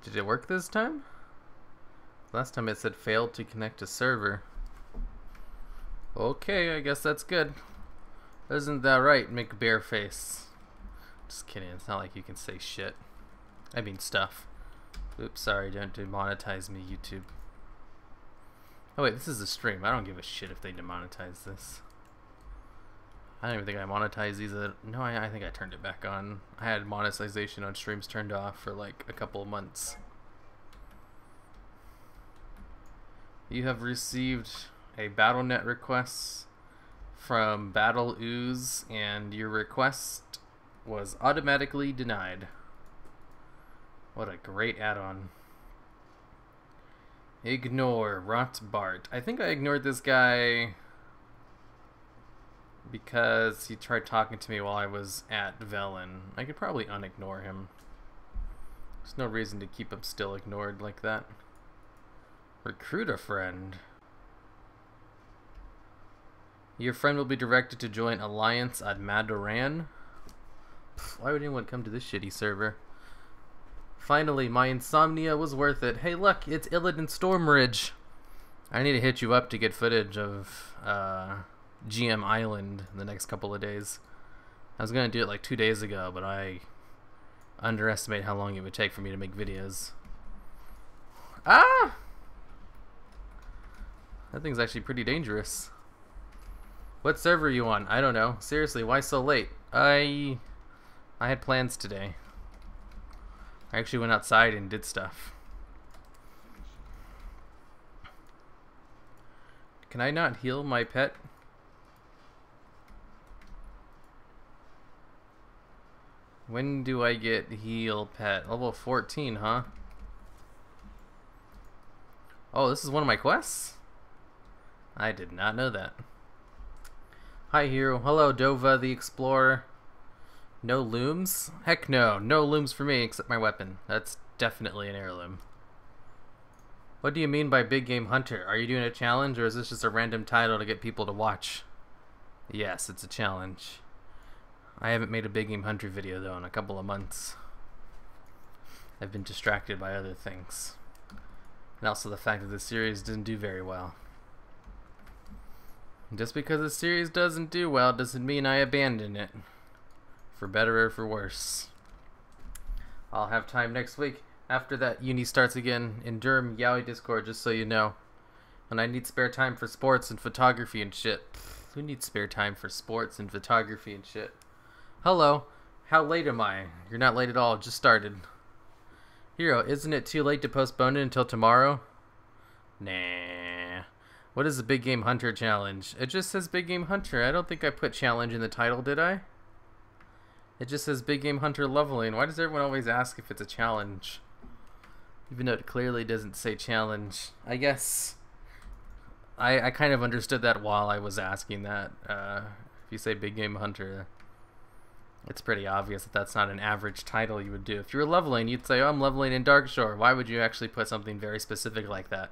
Did it work this time? Last time it said failed to connect to server. Okay, I guess that's good. Isn't that right, McBareface? Just kidding, it's not like you can say shit. I mean stuff. Oops, sorry, don't demonetize me, YouTube. Oh wait, this is a stream. I don't give a shit if they demonetize this. I don't even think I monetize these. No, I think I turned it back on. I had monetization on streams turned off for like a couple of months. You have received a BattleNet request from Battle Ooze, and your request was automatically denied. What a great add-on. Ignore Rotbart. I think I ignored this guy because he tried talking to me while I was at Velen. I could probably unignore him. There's no reason to keep him still ignored like that. Recruit a friend. Your friend will be directed to join Alliance at Madoran. Why would anyone come to this shitty server? Finally, my insomnia was worth it. Hey look, it's Illidan Stormridge. I need to hit you up to get footage of GM Island in the next couple of days. I was gonna do it like 2 days ago, but I underestimate how long it would take for me to make videos. Ah! That thing's actually pretty dangerous. What server are you on? I don't know. Seriously, why so late? I had plans today. I actually went outside and did stuff. Can I not heal my pet? When do I get heal pet? Level 14, huh? Oh, this is one of my quests? I did not know that. Hi, hero. Hello, Dova the Explorer. No looms? Heck no. No looms for me except my weapon. That's definitely an heirloom. What do you mean by Big Game Hunter? Are you doing a challenge or is this just a random title to get people to watch? Yes, it's a challenge. I haven't made a Big Game Hunter video though in a couple of months. I've been distracted by other things. And also the fact that the series didn't do very well. Just because the series doesn't do well doesn't mean I abandon it. For better or for worse. I'll have time next week after that uni starts again in Durham Yaoi Discord, just so you know. When I need spare time for sports and photography and shit. Who needs spare time for sports and photography and shit? Hello. How late am I? You're not late at all, just started. Hero, isn't it too late to postpone it until tomorrow? Nah. What is the Big Game Hunter challenge? It just says Big Game Hunter. I don't think I put challenge in the title, did I? It just says Big Game Hunter leveling. Why does everyone always ask if it's a challenge? Even though it clearly doesn't say challenge. I guess I kind of understood that while I was asking that. If you say Big Game Hunter, it's pretty obvious that that's not an average title you would do. If you were leveling, you'd say, oh, I'm leveling in Darkshore. Why would you actually put something very specific like that?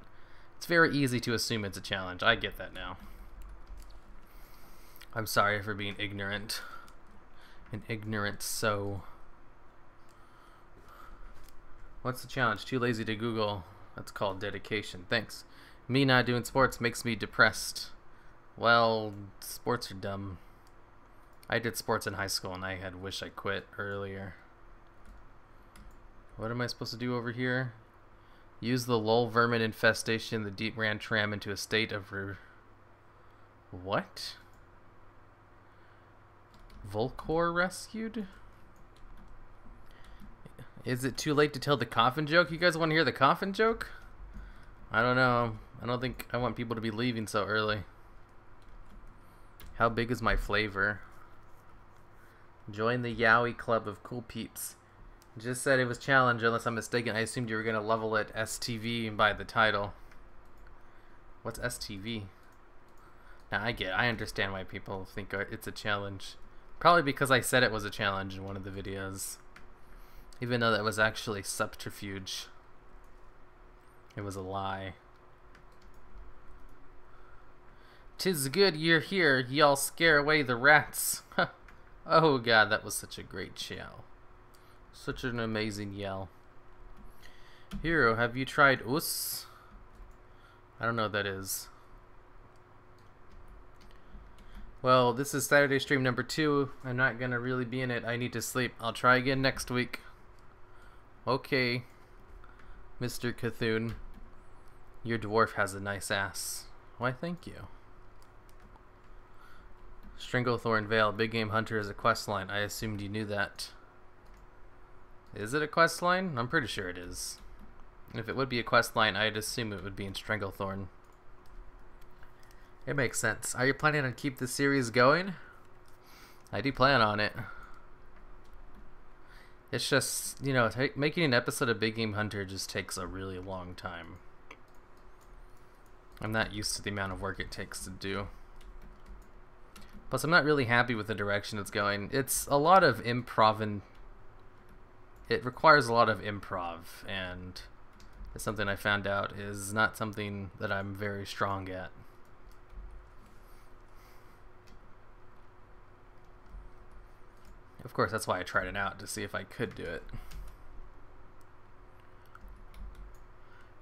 It's very easy to assume it's a challenge. I get that now. I'm sorry for being ignorant. An ignorant so. What's the challenge? Too lazy to Google. That's called dedication. Thanks. Me not doing sports makes me depressed. Well, sports are dumb. I did sports in high school and I had wish I quit earlier. What am I supposed to do over here? Use the lull vermin infestation, the deep ran tram into a state of what? Volcor rescued? Is it too late to tell the coffin joke? You guys want to hear the coffin joke? I don't know. I don't think I want people to be leaving so early. How big is my flavor? Join the Yaoi Club of Cool Peeps. Just said it was challenge, unless I'm mistaken. I assumed you were going to level it STV by the title. What's STV? Now I understand why people think it's a challenge. Probably because I said it was a challenge in one of the videos. Even though that was actually subterfuge. It was a lie. 'Tis good you're here, y'all scare away the rats. Oh god, that was such a great yell. Such an amazing yell. Hero, have you tried us? I don't know what that is. Well, this is Saturday stream number 2. I'm not gonna really be in it. I need to sleep. I'll try again next week. Okay, Mr. Cthulhu. Your dwarf has a nice ass. Why, thank you. Stranglethorn Vale, Big Game Hunter is a quest line. I assumed you knew that. Is it a quest line? I'm pretty sure it is. If it would be a quest line, I'd assume it would be in Stranglethorn. It makes sense. Are you planning on keep the series going? I do plan on it. It's just, you know, making an episode of Big Game Hunter just takes a really long time. I'm not used to the amount of work it takes to do. Plus, I'm not really happy with the direction it's going. It's a lot of improv, and it requires a lot of improv, and it's something I found out is not something that I'm very strong at. Of course, that's why I tried it out, to see if I could do it.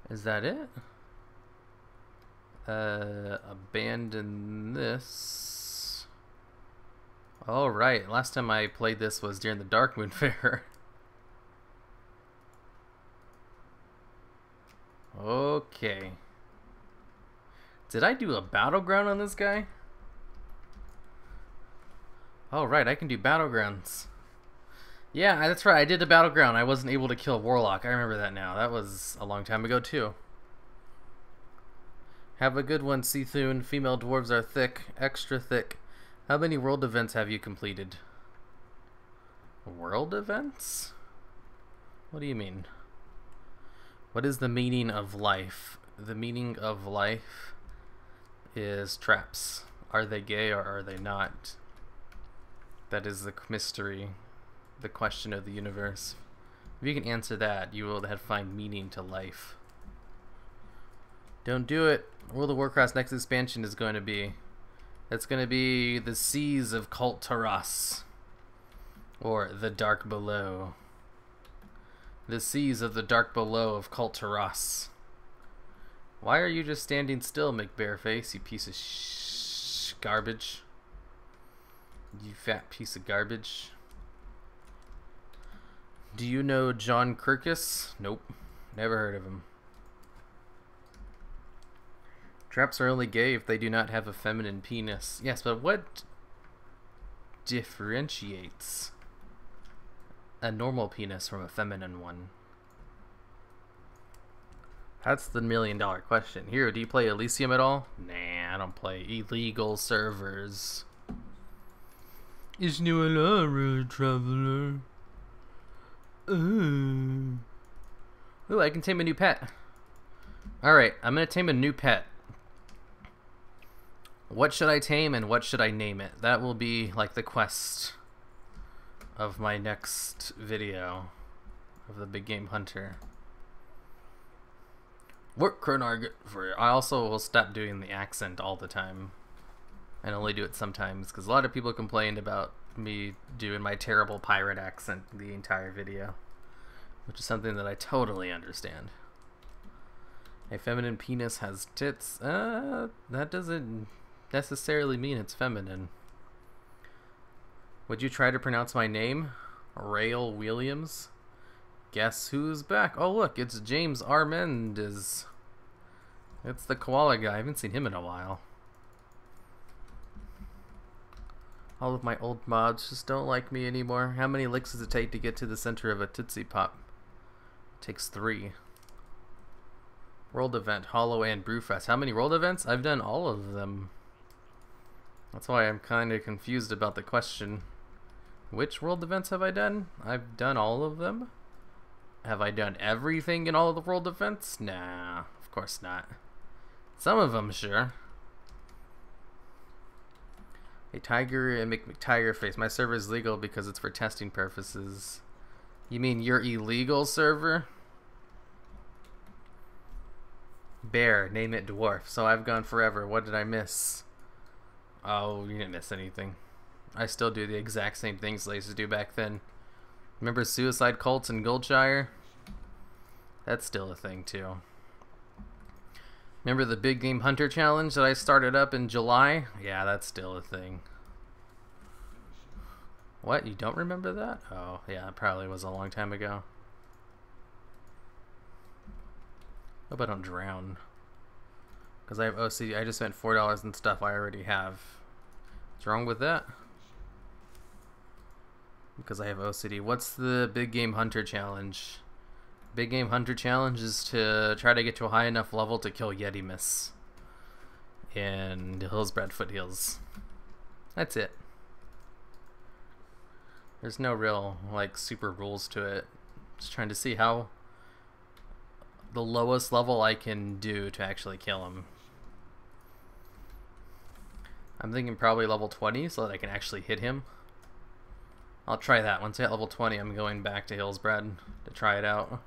Is that it? Abandon this. Oh, right. Last time I played this was during the Dark Moon Fair. Okay. Did I do a battleground on this guy? Oh, right. I can do battlegrounds. Yeah, that's right. I did a battleground. I wasn't able to kill Warlock. I remember that now. That was a long time ago, too. Have a good one, Cthulhu. Female dwarves are thick. Extra thick. How many world events have you completed? World events? What do you mean? What is the meaning of life? The meaning of life is traps. Are they gay or are they not? That is the mystery, the question of the universe. If you can answer that, you will find meaning to life. Don't do it. World of Warcraft's next expansion is going to be... It's going to be the Seas of Kul Tiras, or the Dark Below. The Seas of the Dark Below of Kul Tiras. Why are you just standing still, McBareface, you piece of garbage? You fat piece of garbage. Do you know John Kirkus? Nope. Never heard of him. Traps are only gay if they do not have a feminine penis. Yes, but what differentiates a normal penis from a feminine one? That's the $1,000,000 question. Here, do you play Elysium at all? Nah, I don't play illegal servers. Is new a traveler? Ooh, I can tame a new pet. Alright, I'm gonna tame a new pet. What should I tame and what should I name it? That will be like the quest of my next video of the Big Game Hunter. Work Chronarget for. I also will stop doing the accent all the time and only do it sometimes because a lot of people complained about me doing my terrible pirate accent the entire video, which is something that I totally understand. A feminine penis has tits. That doesn't necessarily mean it's feminine. Would you try to pronounce my name? Rail Williams? Guess who's back? Oh look, it's James R. Mendes. It's the koala guy. I haven't seen him in a while. All of my old mods just don't like me anymore. How many licks does it take to get to the center of a Tootsie Pop? It takes 3. World event, Hollow and Brewfest. How many world events? I've done all of them. That's why I'm kind of confused about the question. Which world events have I done? I've done all of them. Have I done everything in all of the world events? Nah, of course not. Some of them, sure. A tiger and McTiger face. My server is legal because it's for testing purposes. You mean your illegal server? Bear, name it dwarf. So I've gone forever. What did I miss? Oh, you didn't miss anything. I still do the exact same things I used to do back then. Remember Suicide Cults in Goldshire? That's still a thing too. Remember the Big Game Hunter Challenge that I started up in July? Yeah, that's still a thing. What? You don't remember that? Oh, yeah, it probably was a long time ago. Hope I don't drown. Because I have OCD. I just spent $4 in stuff I already have. What's wrong with that? Because I have OCD. What's the Big Game Hunter Challenge? Big Game Hunter Challenge is to try to get to a high enough level to kill Yeti Miss in Hillsbred Foothills. That's it. There's no real, like, super rules to it. Just trying to see how the lowest level I can do to actually kill him. I'm thinking probably level 20 so that I can actually hit him. I'll try that. Once I hit level 20, I'm going back to Hillsbred to try it out.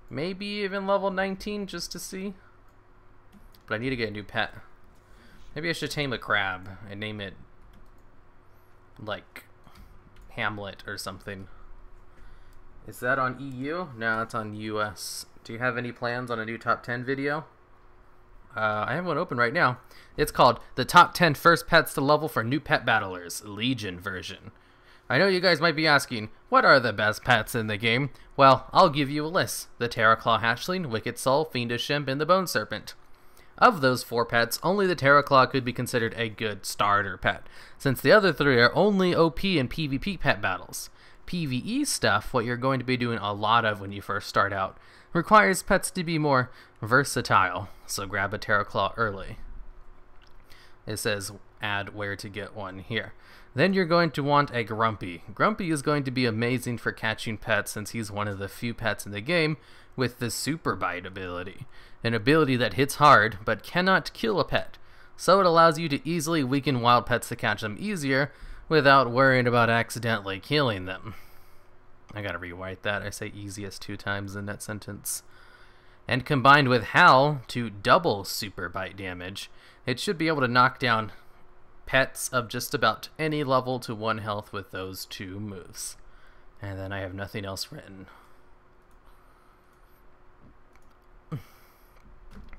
Maybe even level 19 just to see. But I need to get a new pet. Maybe I should tame a crab and name it, like, Hamlet or something. Is that on EU? No, it's on US. Do you have any plans on a new top 10 video? I have one open right now. It's called The Top 10 First Pets to Level for New Pet Battlers, Legion version. I know you guys might be asking, what are the best pets in the game? Well, I'll give you a list. The Terraclaw Hatchling, Wicked Soul, Fiendish Imp, and the Bone Serpent. Of those 4 pets, only the Terraclaw could be considered a good starter pet, since the other 3 are only OP in PvP pet battles. PvE stuff, what you're going to be doing a lot of when you first start out, requires pets to be more versatile, so grab a Terraclaw early. It says add where to get one here. Then you're going to want a Grumpy. Grumpy is going to be amazing for catching pets since he's one of the few pets in the game with the Super Bite ability, an ability that hits hard but cannot kill a pet, so it allows you to easily weaken wild pets to catch them easier without worrying about accidentally killing them. I gotta rewrite that. I say easiest 2 times in that sentence. And combined with Howl to double Super Bite damage, it should be able to knock down pets of just about any level to 1 health with those 2 moves. And then I have nothing else written.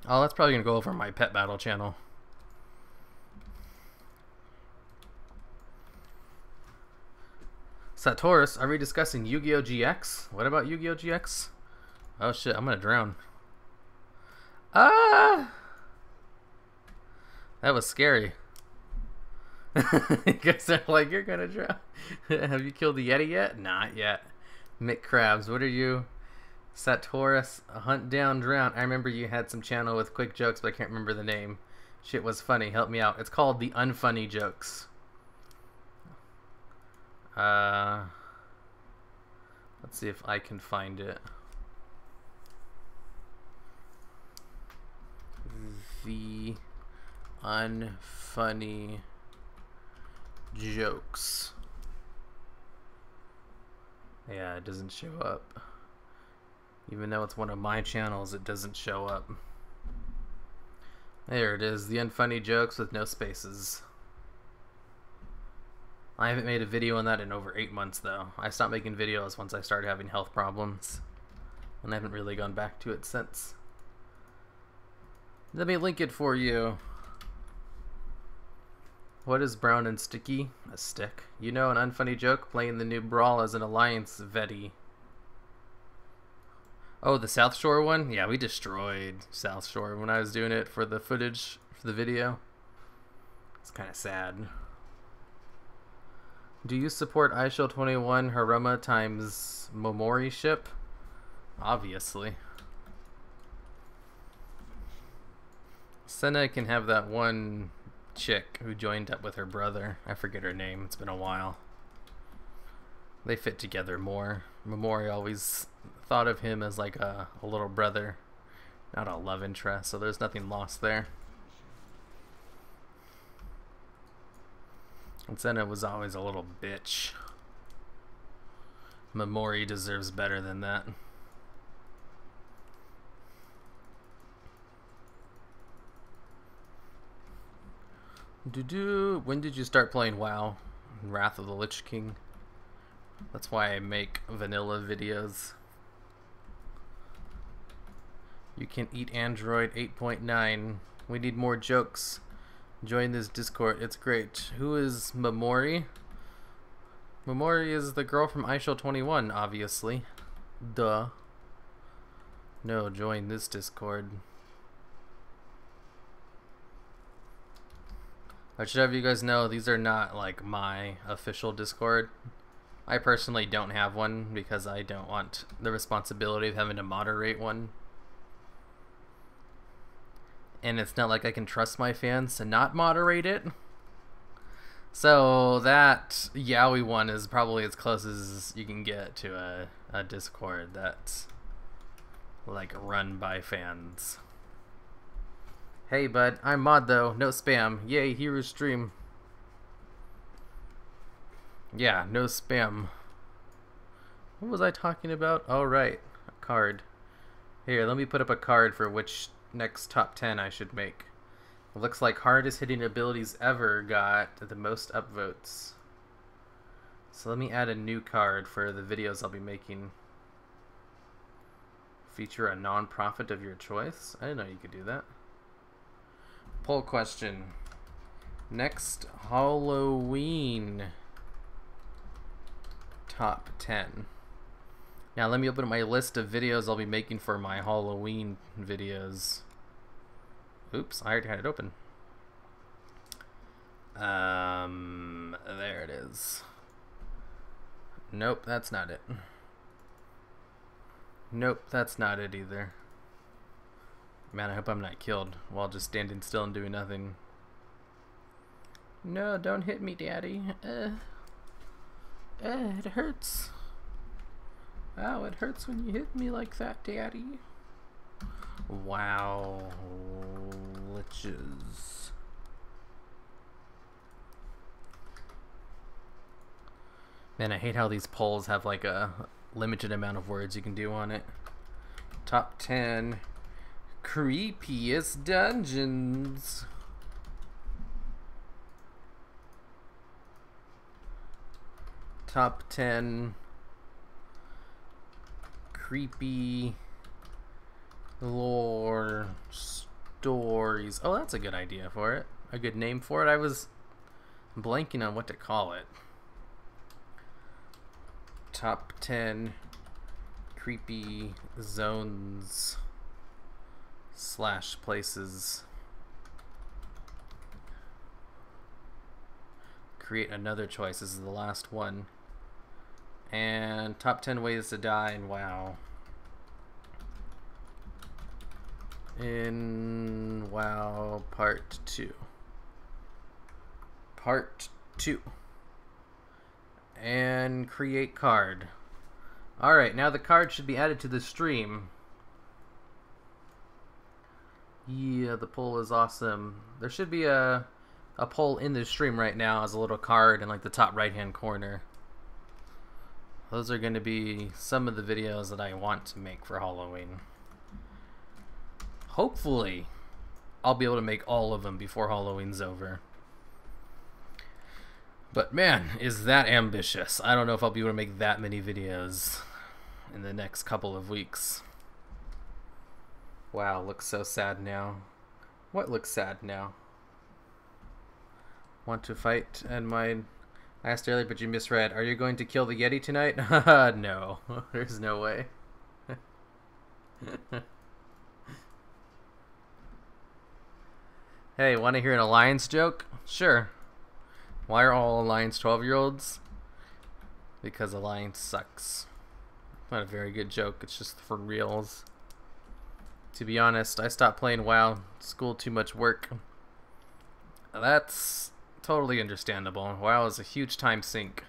Oh, that's probably gonna go over my pet battle channel. Satoris, are we discussing Yu-Gi-Oh! GX? What about Yu-Gi-Oh! GX? Oh shit, I'm gonna drown. Ah! That was scary. You guys are like, you're gonna drown. Have you killed the Yeti yet? Not yet. Mick Krabs, what are you? Satoris, hunt down, drown. I remember you had some channel with quick jokes, but I can't remember the name. Shit was funny. Help me out. It's called The Unfunny Jokes. Let's see if I can find it. The Unfunny Jokes. Yeah, it doesn't show up. Even though it's one of my channels, it doesn't show up. There it is, The Unfunny Jokes with no spaces. I haven't made a video on that in over 8 months though. I stopped making videos once I started having health problems, and I haven't really gone back to it since. Let me link it for you. What is brown and sticky? A stick. You know, an unfunny joke, playing the new Brawl as an Alliance Veti. Oh, the South Shore one? Yeah, we destroyed South Shore when I was doing it for the footage for the video. It's kind of sad. Do you support iShield 21 Haruma times Momori ship? Obviously. Senna can have that one chick who joined up with her brother. I forget her name. It's been a while. They fit together more. Momori always thought of him as like a little brother, not a love interest, so there's nothing lost there. And Senna was always a little bitch. Momori deserves better than that. When did you start playing WoW? Wrath of the Lich King? That's why I make vanilla videos. You can eat Android 8.9. We need more jokes. Join this Discord. It's great. Who is Mamori? Mamori is the girl from iShow21, obviously. Duh. No, join this Discord. I should have you guys know these are not like my official Discord. I personally don't have one because I don't want the responsibility of having to moderate one. And it's not like I can trust my fans to not moderate it. So that Yaoi one is probably as close as you can get to a Discord that's like run by fans. Hey bud, I'm mod though, no spam. Yay, hero stream. Yeah, no spam. What was I talking about? Oh right, a card. Here, let me put up a card for which next top 10 I should make. It looks like hardest hitting abilities ever got the most upvotes. So let me add a new card for the videos I'll be making. Feature a non-profit of your choice? I didn't know you could do that. Poll question. Next Halloween top 10. Now let me open up my list of videos I'll be making for my Halloween videos. Oops, I already had it open. There it is. Nope, that's not it. Nope, that's not it either. Man, I hope I'm not killed while just standing still and doing nothing. No, don't hit me, Daddy. It hurts. Ow, it hurts when you hit me like that, Daddy. Wow. Liches. Man, I hate how these polls have like a limited amount of words you can do on it. Top 10 creepiest dungeons. Top 10 creepy lore stories. Oh, that's a good idea for it. A good name for it. I was blanking on what to call it. Top 10 creepy zones / places. Create another choice. This is the last one. And top 10 ways to die in WoW. In WoW Part 2. Part 2. And create card. Alright, now the card should be added to the stream. Yeah, the poll is awesome. There should be a poll in the stream right now as a little card in like the top right hand corner. Those are going to be some of the videos that I want to make for Halloween. Hopefully, I'll be able to make all of them before Halloween's over. But man, is that ambitious. I don't know if I'll be able to make that many videos in the next couple of weeks. Wow, looks so sad now. What looks sad now? Want to fight and mine. I asked earlier, but you misread. Are you going to kill the Yeti tonight? No, there's no way. Hey, want to hear an Alliance joke? Sure. Why are all Alliance 12-year-olds? Because Alliance sucks. Not a very good joke, it's just for reals. To be honest, I stopped playing WoW. School too much work. That's totally understandable. WoW is a huge time sink.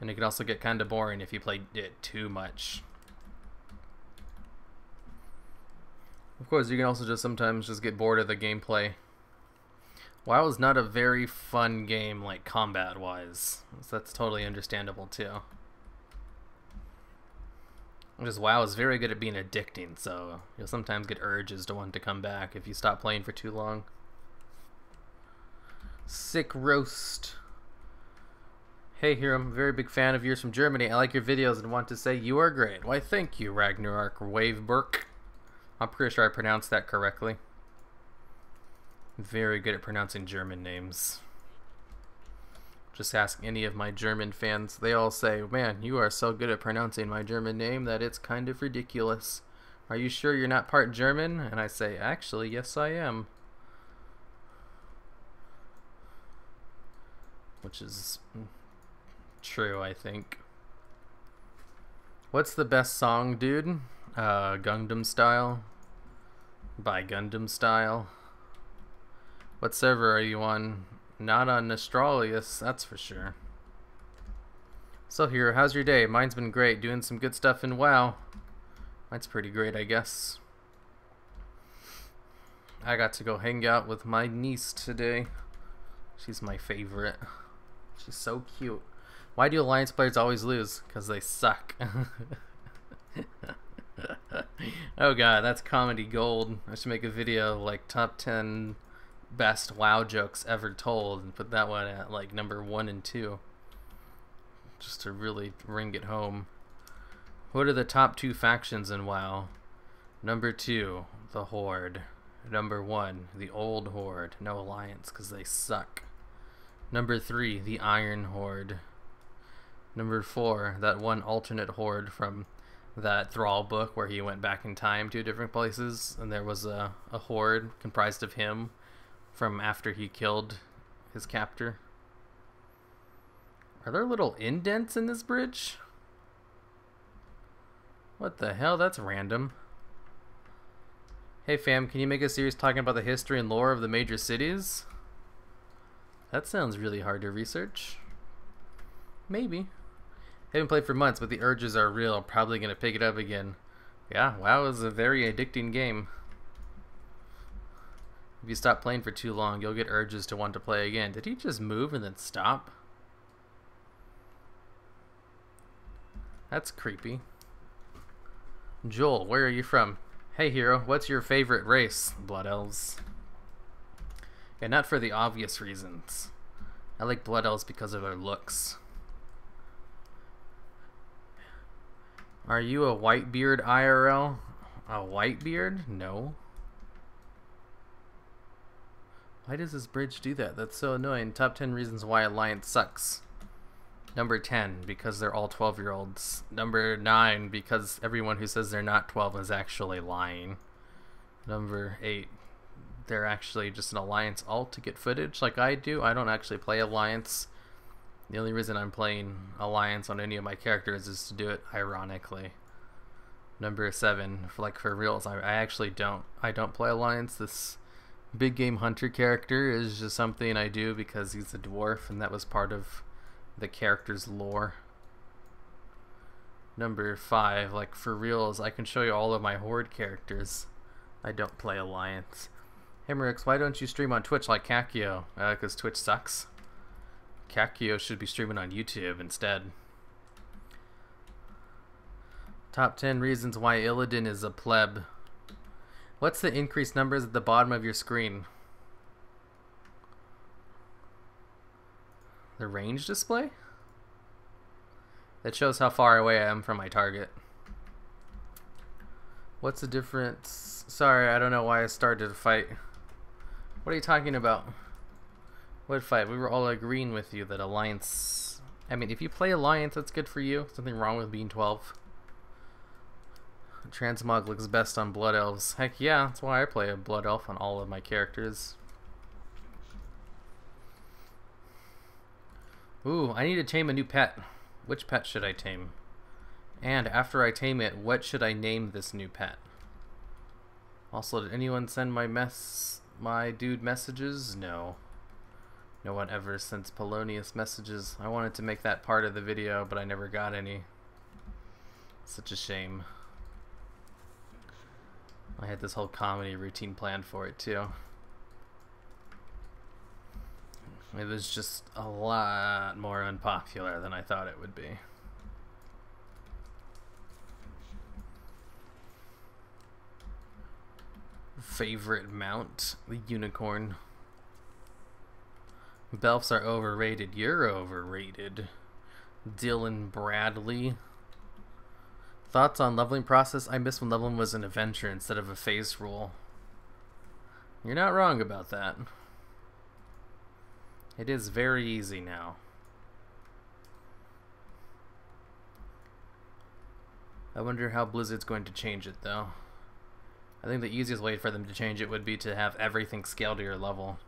And it can also get kind of boring if you play it too much. Of course, you can also just sometimes just get bored of the gameplay. WoW is not a very fun game, like combat-wise. So that's totally understandable too. Because WoW is very good at being addicting, so you'll sometimes get urges to want to come back if you stop playing for too long. Sick roast. Hey here, I'm a very big fan of yours from Germany. I like your videos and want to say you are great. Why thank you, Ragnarok Waveberg. I'm pretty sure I pronounced that correctly. Very good at pronouncing German names. Just ask any of my German fans. They all say, man, you are so good at pronouncing my German name that it's kind of ridiculous. Are you sure you're not part German? And I say, actually, yes I am. Which is true, I think. What's the best song, dude? Gundam Style? By Gundam Style. What server are you on? Not on Astralius, that's for sure. So Hero, how's your day? Mine's been great, doing some good stuff in WoW. Mine's pretty great, I guess. I got to go hang out with my niece today. She's my favorite. She's so cute. Why do Alliance players always lose? Because they suck. Oh god, that's comedy gold. I should make a video like top 10 best WoW jokes ever told and put that one at like number 1 and 2. Just to really ring it home. What are the top 2 factions in WoW? Number 2, the Horde. Number 1, the Old Horde. No Alliance because they suck. Number 3, the Iron Horde. Number 4, that one alternate horde from that Thrall book where he went back in time to different places and there was a horde comprised of him from after he killed his captor. Are there little indents in this bridge? What the hell? That's random. Hey fam, can you make a series talking about the history and lore of the major cities? That sounds really hard to research. Maybe. Haven't played for months, but the urges are real. Probably gonna pick it up again. Yeah, WoW is a very addicting game. If you stop playing for too long, you'll get urges to want to play again. Did he just move and then stop? That's creepy. Joel, where are you from? Hey Hero, what's your favorite race? Blood Elves. Yeah, not for the obvious reasons. I like Blood Elves because of their looks. Are you a Whitebeard IRL? A Whitebeard? No. Why does this bridge do that? That's so annoying. Top 10 reasons why Alliance sucks. Number 10, because they're all 12-year-olds. Number 9, because everyone who says they're not 12 is actually lying. Number 8, they're actually just an Alliance alt to get footage like I do. I don't actually play Alliance. The only reason I'm playing Alliance on any of my characters is to do it ironically. Number 7, for reals, I actually don't play Alliance. This big game hunter character is just something I do because he's a dwarf and that was part of the character's lore. Number 5, for reals, I can show you all of my Horde characters. I don't play Alliance. Hemorrhix, why don't you stream on Twitch like Kakio? Because Twitch sucks. Kakio should be streaming on YouTube instead. Top 10 reasons why Illidan is a pleb. What's the increased numbers at the bottom of your screen? The range display? That shows how far away I am from my target. What's the difference? Sorry, I don't know why I started a fight. What are you talking about? What fight? We were all agreeing with you that Alliance... I mean, if you play Alliance, that's good for you. Something wrong with being 12. Transmog looks best on Blood Elves. Heck yeah, that's why I play a Blood Elf on all of my characters. Ooh, I need to tame a new pet. Which pet should I tame? And after I tame it, what should I name this new pet? Also, did anyone send my dude messages? No. No one ever sends Polonius messages. I wanted to make that part of the video, but I never got any. Such a shame. I had this whole comedy routine planned for it too. It was just a lot more unpopular than I thought it would be. Favorite mount? The unicorn. Belfs are overrated. You're overrated. Dylan Bradley. Thoughts on leveling process? I miss when leveling was an adventure instead of a phase rule. You're not wrong about that. It is very easy now. I wonder how Blizzard's going to change it, though. I think the easiest way for them to change it would be to have everything scale to your level.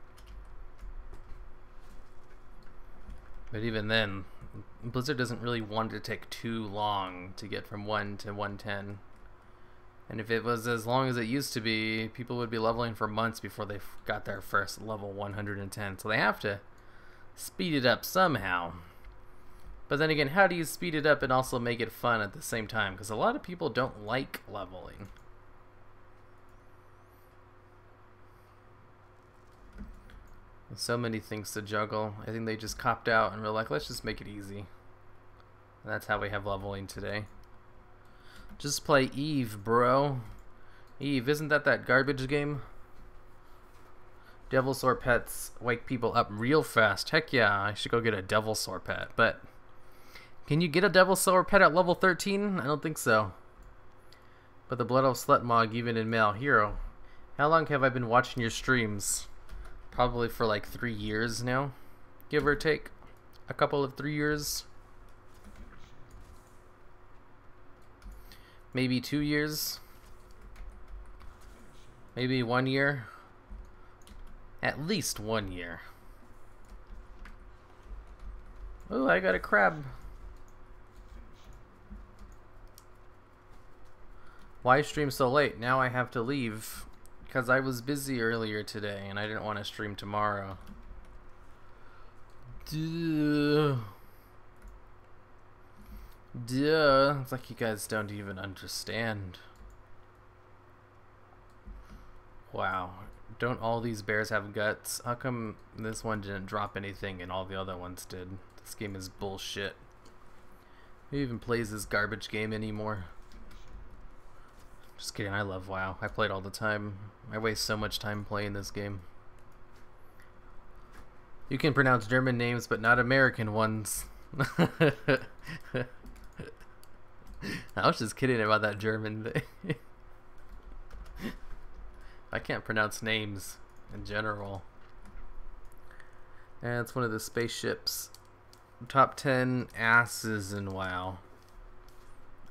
But even then, Blizzard doesn't really want it to take too long to get from 1 to 110. And if it was as long as it used to be, people would be leveling for months before they got their first level 110. So they have to speed it up somehow. But then again, how do you speed it up and also make it fun at the same time? Because a lot of people don't like leveling. So many things to juggle. I think they just copped out and were like, let's just make it easy. And that's how we have leveling today. Just play Eve, bro. Eve, isn't that garbage game? Devilsaur pets wake people up real fast. Heck yeah, I should go get a Devilsaur pet. But can you get a Devilsaur pet at level 13? I don't think so. But the Blood Elf Slutmog, even in male hero. How long have I been watching your streams? Probably for like 3 years now, give or take. A couple of 3 years. Maybe 2 years. Maybe 1 year. At least 1 year. Oh, I got a crab. Why stream so late? Now I have to leave. Because I was busy earlier today and I didn't want to stream tomorrow. Duh. It's like you guys don't even understand. Wow. Don't all these bears have guts? How come this one didn't drop anything and all the other ones did? This game is bullshit. Who even plays this garbage game anymore? Just kidding, I love WoW. I play it all the time. I waste so much time playing this game. You can pronounce German names, but not American ones. I was just kidding about that German thing. I can't pronounce names in general. And it's one of the spaceships. Top 10 asses in WoW.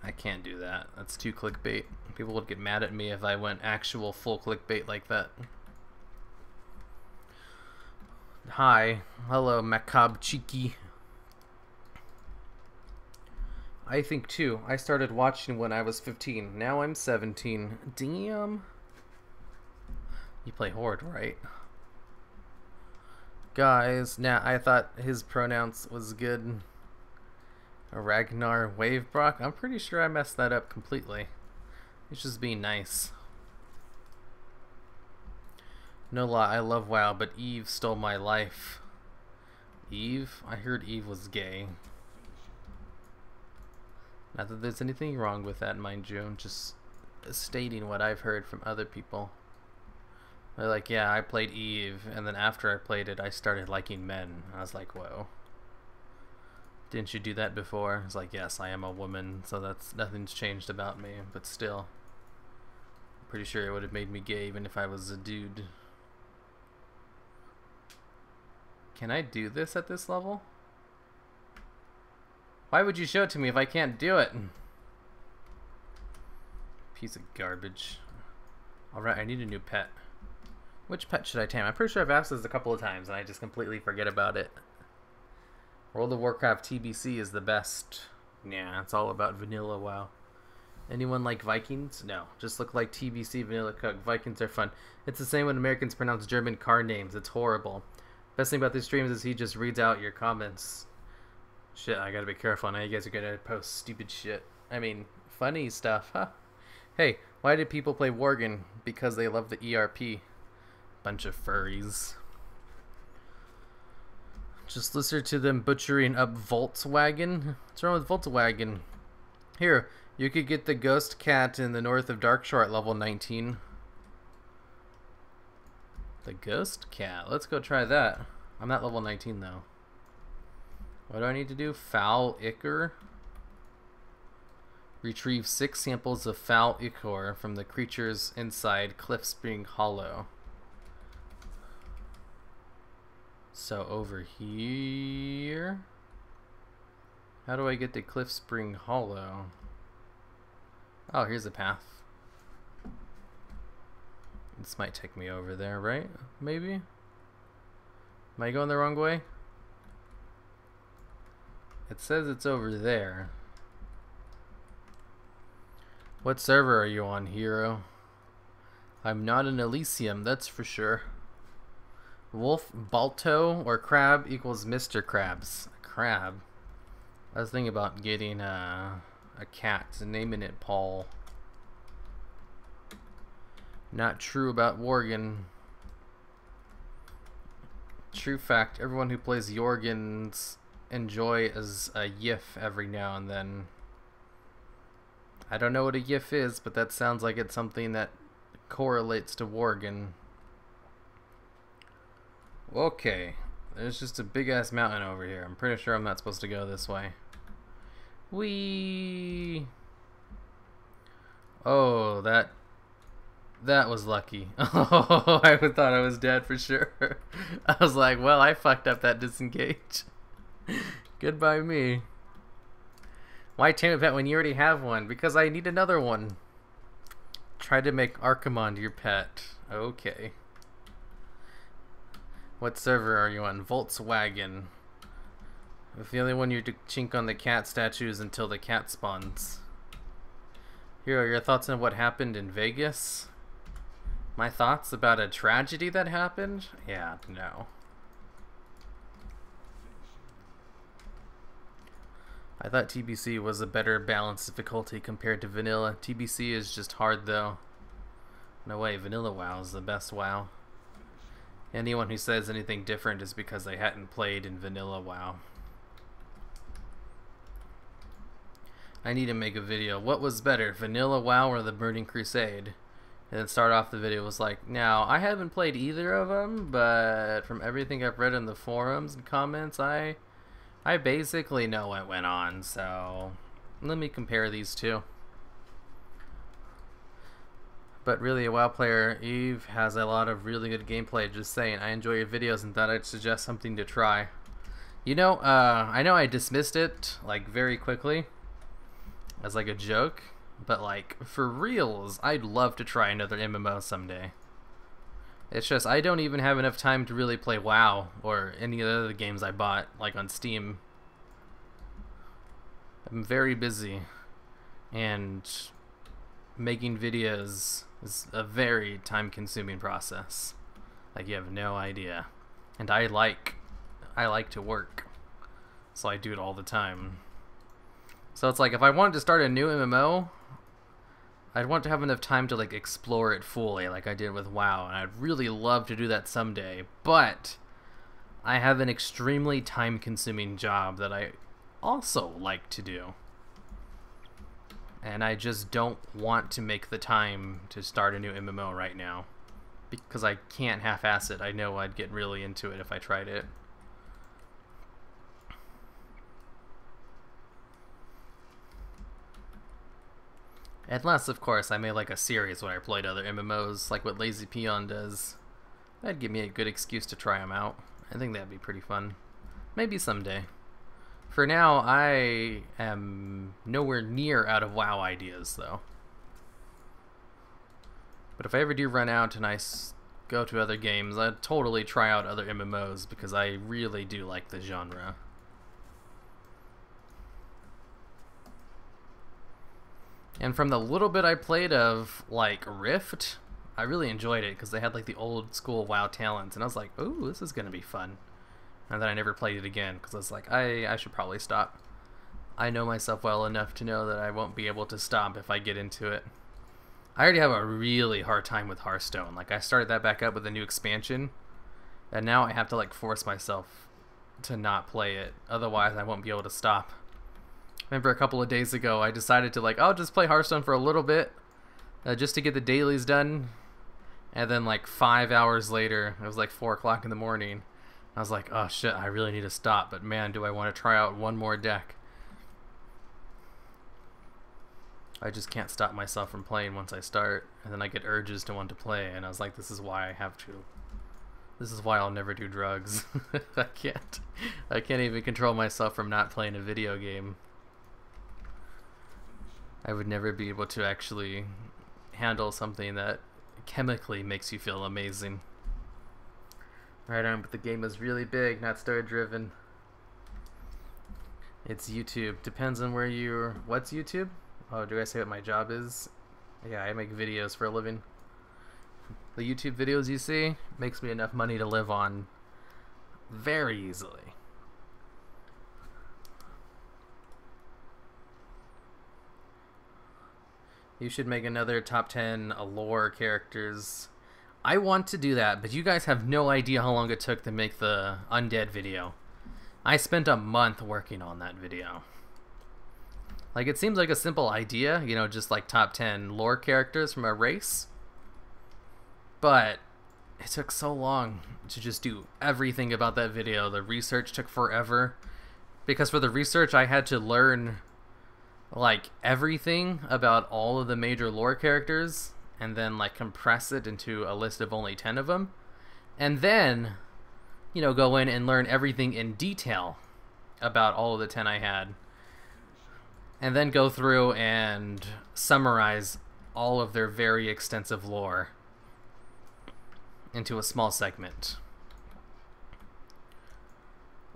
I can't do that. That's too clickbait. People would get mad at me if I went actual full clickbait like that. Hi. Hello, Macabre Cheeky. I think too. I started watching when I was 15. Now I'm 17. Damn. You play Horde, right? Guys, nah, I thought his pronouns was good. Ragnar Wavebrock? I'm pretty sure I messed that up completely. It's just being nice. No lie, I love WoW, but Eve stole my life. Eve? I heard Eve was gay. Not that there's anything wrong with that, mind you. I'm just stating what I've heard from other people. They're like, yeah, I played Eve, and then after I played it, I started liking men. I was like, whoa. Didn't you do that before? It's like, yes, I am a woman, so that's nothing's changed about me, but still. I'm pretty sure it would have made me gay even if I was a dude. Can I do this at this level? Why would you show it to me if I can't do it? Piece of garbage. Alright, I need a new pet. Which pet should I tame? I'm pretty sure I've asked this a couple of times and I just completely forget about it. World of Warcraft TBC is the best. Yeah, it's all about vanilla WoW. Anyone like Vikings? No. Just look like TBC Vanilla Cook. Vikings are fun. It's the same when Americans pronounce German car names. It's horrible. Best thing about these streams is he just reads out your comments. Shit, I gotta be careful. Now you guys are gonna post stupid shit. I mean, funny stuff, huh? Hey, why did people play Worgen? Because they love the ERP. Bunch of furries. Just listen to them butchering up Volkswagen. What's wrong with Volkswagen? Here, you could get the ghost cat in the north of Darkshore at level 19. The ghost cat? Let's go try that. I'm not level 19 though. What do I need to do? Foul Ichor? Retrieve 6 samples of foul ichor from the creatures inside Cliff Spring Hollow. So over here... How do I get to Cliff Spring Hollow? Oh, here's a path. This might take me over there, right? Maybe? Am I going the wrong way? It says it's over there. What server are you on, hero? I'm not in Elysium, that's for sure. Wolf, Balto, or Crab equals Mr. Krabs. A crab. I was thinking about getting a cat and naming it Paul. Not true about Worgen. True fact, everyone who plays Jorgens enjoy as a yiff every now and then. I don't know what a yiff is, but that sounds like it's something that correlates to Worgen. Okay, there's just a big ass mountain over here. I'm pretty sure I'm not supposed to go this way. Whee! Oh, that was lucky. Oh, I thought I was dead for sure. I was like, well, I fucked up that disengage. Goodbye me. Why tame a pet when you already have one? Because I need another one. Try to make Archimond your pet. Okay. What server are you on? Volkswagen. If the only one you to chink on the cat statues until the cat spawns. Here are your thoughts on what happened in Vegas? My thoughts about a tragedy that happened? Yeah, no. I thought TBC was a better balanced difficulty compared to vanilla. TBC is just hard though. No way, vanilla WoW is the best WoW. Anyone who says anything different is because they hadn't played in vanilla WoW. I need to make a video. What was better, vanilla WoW or the Burning Crusade? And then start off the video was like, now, I haven't played either of them, but from everything I've read in the forums and comments, I basically know what went on, so let me compare these two. But really, a WoW player, Eve, has a lot of really good gameplay. Just saying, I enjoy your videos and thought I'd suggest something to try. You know, I know I dismissed it, like, very quickly as, like, a joke. But, like, for reals, I'd love to try another MMO someday. It's just, I don't even have enough time to really play WoW or any of the other games I bought, like, on Steam. I'm very busy. And making videos is a very time-consuming process. Like, you have no idea. And I like to work. So I do it all the time. So it's like, if I wanted to start a new MMO, I'd want to have enough time to, like, explore it fully like I did with WoW, and I'd really love to do that someday, but I have an extremely time-consuming job that I also like to do. And I just don't want to make the time to start a new MMO right now, because I can't half-ass it. I know I'd get really into it if I tried it. Unless, of course, I made like a series where I played other MMOs, like what Lazy Peon does. That'd give me a good excuse to try them out. I think that'd be pretty fun. Maybe someday. For now, I am nowhere near out of WoW ideas, though. But if I ever do run out and I go to other games, I'd totally try out other MMOs, because I really do like the genre. And from the little bit I played of, like, Rift, I really enjoyed it because they had, like, the old school WoW talents. And I was like, ooh, this is going to be fun. And then I never played it again because I was like, I should probably stop. I know myself well enough to know that I won't be able to stop if I get into it. I already have a really hard time with Hearthstone. Like, I started that back up with a new expansion. And now I have to, like, force myself to not play it. Otherwise, I won't be able to stop. Remember a couple of days ago, I decided to, like, I'll just play Hearthstone for a little bit, just to get the dailies done. And then, like, 5 hours later, it was like 4 o'clock in the morning. I was like, oh shit, I really need to stop. But man, do I want to try out one more deck. I just can't stop myself from playing once I start, and then I get urges to want to play, and I was like, this is why I have to. This is why I'll never do drugs. I can't even control myself from not playing a video game. I would never be able to actually handle something that chemically makes you feel amazing. Right on, but the game is really big, not story driven. It's YouTube. Depends on where you're... What's YouTube? Oh, do I say what my job is? Yeah, I make videos for a living. The YouTube videos you see makes me enough money to live on very easily. You should make another top 10 lore characters. I want to do that, but you guys have no idea how long it took to make the undead video. I spent a month working on that video. Like, it seems like a simple idea, you know, just like top 10 lore characters from a race. But it took so long to just do everything about that video. The research took forever. Because for the research, I had to learn, like, everything about all of the major lore characters. And then, like, compress it into a list of only 10 of them. And then, you know, go in and learn everything in detail about all of the 10 I had. And then go through and summarize all of their very extensive lore into a small segment.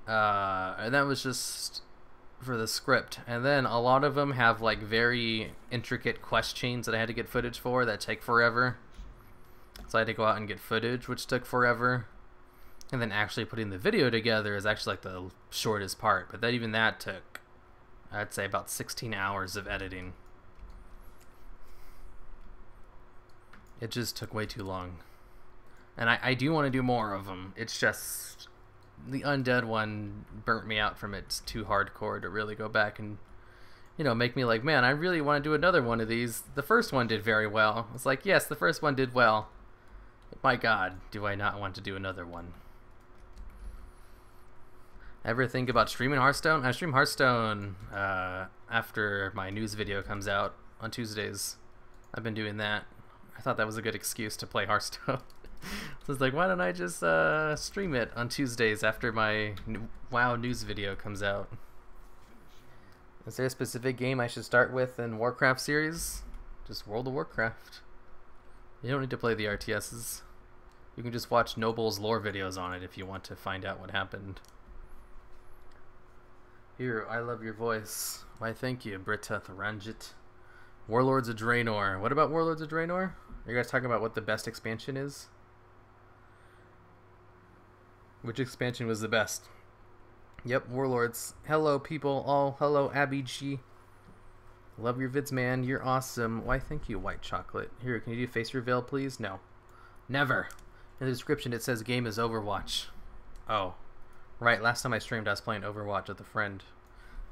And that was just for the script. And then a lot of them have like very intricate quest chains that I had to get footage for that take forever. So I had to go out and get footage, which took forever. And then actually putting the video together is actually like the shortest part. But even that took, I'd say, about 16 hours of editing. It just took way too long. And I do want to do more of them. It's just the undead one burnt me out from it. It's too hardcore to really go back and, you know, make me like, man, I really want to do another one of these. The first one did very well. It's like, yes, the first one did well. My God, do I not want to do another one? Ever think about streaming Hearthstone? I stream Hearthstone after my news video comes out on Tuesdays. I've been doing that. I thought that was a good excuse to play Hearthstone. So it's like, why don't I just stream it on Tuesdays after my WoW news video comes out? Is there a specific game I should start with in Warcraft series? Just World of Warcraft. You don't need to play the RTSs. You can just watch Noble's lore videos on it if you want to find out what happened. Here, I love your voice. Why, thank you, Britta Ranjit. Warlords of Draenor. What about Warlords of Draenor? Are you guys talking about what the best expansion is? Which expansion was the best? Yep, Warlords. Hello, people all. Hello, Abby G. Love your vids, man. You're awesome. Why, thank you, White Chocolate. Here, can you do face reveal, please? No. Never. In the description, it says game is Overwatch. Oh. Right, last time I streamed, I was playing Overwatch with a friend.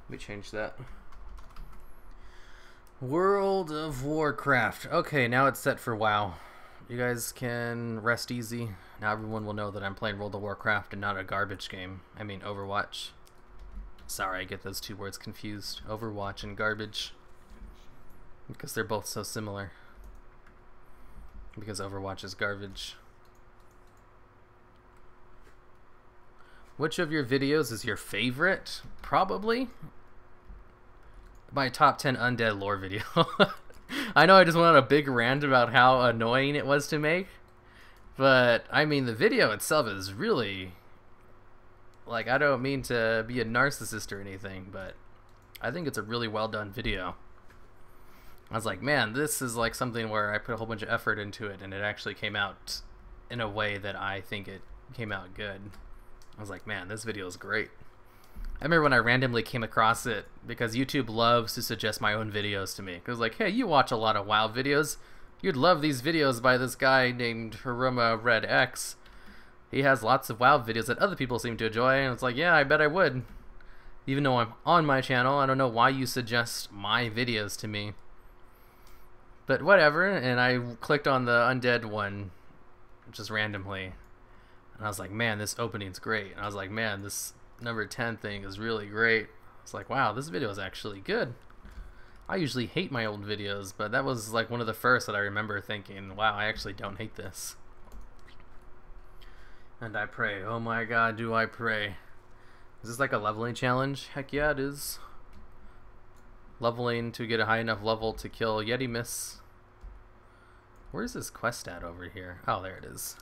Let me change that. World of Warcraft. Okay, now it's set for WoW. You guys can rest easy. Now everyone will know that I'm playing World of Warcraft and not a garbage game. I mean Overwatch. Sorry, I get those two words confused. Overwatch and garbage. Because they're both so similar. Because Overwatch is garbage. Which of your videos is your favorite? Probably my top 10 undead lore video. I know I just went on a big rant about how annoying it was to make, but I mean the video itself is really, like, I don't mean to be a narcissist or anything, but I think it's a really well done video. I was like, man, this is like something where I put a whole bunch of effort into it and it actually came out in a way that I think it came out good. I was like, man, this video is great. I remember when I randomly came across it because YouTube loves to suggest my own videos to me. Because like, hey, you watch a lot of WoW videos. You'd love these videos by this guy named Haruma Red X. He has lots of WoW videos that other people seem to enjoy. And it's like, yeah, I bet I would. Even though I'm on my channel, I don't know why you suggest my videos to me. But whatever, and I clicked on the undead one just randomly. And I was like, man, this opening's great. And I was like, man, this number 10 thing is really great. It's like, wow, this video is actually good. I usually hate my old videos, but that was like one of the first that I remember thinking, wow, I actually don't hate this. And I pray, oh my god, do I pray. Is this like a leveling challenge? Heck yeah, it is. Leveling to get a high enough level to kill Yeti Miss. Where's this quest at over here? Oh, there it is.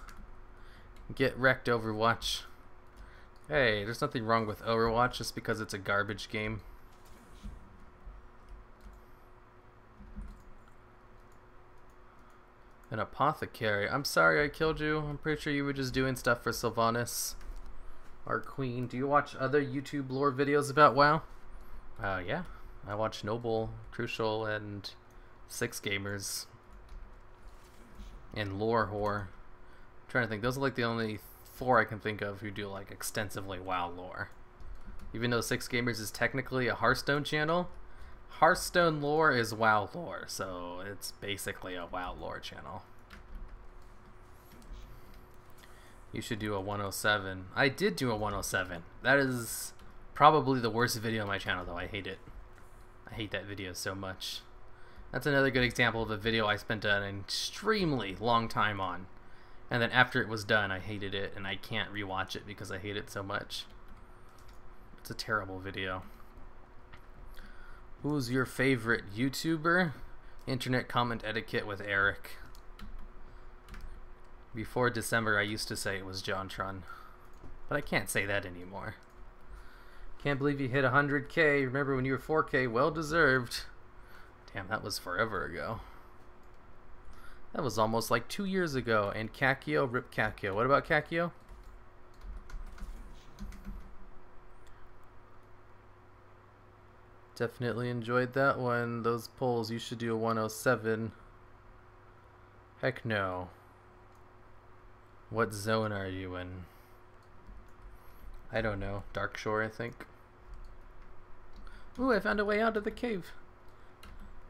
Get wrecked, Overwatch. Hey, there's nothing wrong with Overwatch just because it's a garbage game. An apothecary. I'm sorry I killed you. I'm pretty sure you were just doing stuff for Sylvanas, our queen. Do you watch other YouTube lore videos about WoW? Yeah. I watch Noble, Crucial, and Six Gamers. And Lore Whore. I'm trying to think. Those are like the only 4 I can think of who do like extensively WoW lore. Even though Six Gamers is technically a Hearthstone channel, Hearthstone lore is WoW lore, so it's basically a WoW lore channel. You should do a 107. I did do a 107. That is probably the worst video on my channel, though. I hate it. I hate that video so much. That's another good example of a video I spent an extremely long time on. And then after it was done, I hated it, and I can't rewatch it because I hate it so much. It's a terrible video. Who's your favorite YouTuber? Internet comment etiquette with Eric. Before December, I used to say it was JonTron. But I can't say that anymore. Can't believe you hit 100K. Remember when you were 4K? Well deserved. Damn, that was forever ago. That was almost like 2 years ago. And Kakio, rip Kakio. What about Kakio? Definitely enjoyed that one. Those polls, you should do a 107. Heck no. What zone are you in? I don't know. Darkshore, I think. Ooh, I found a way out of the cave.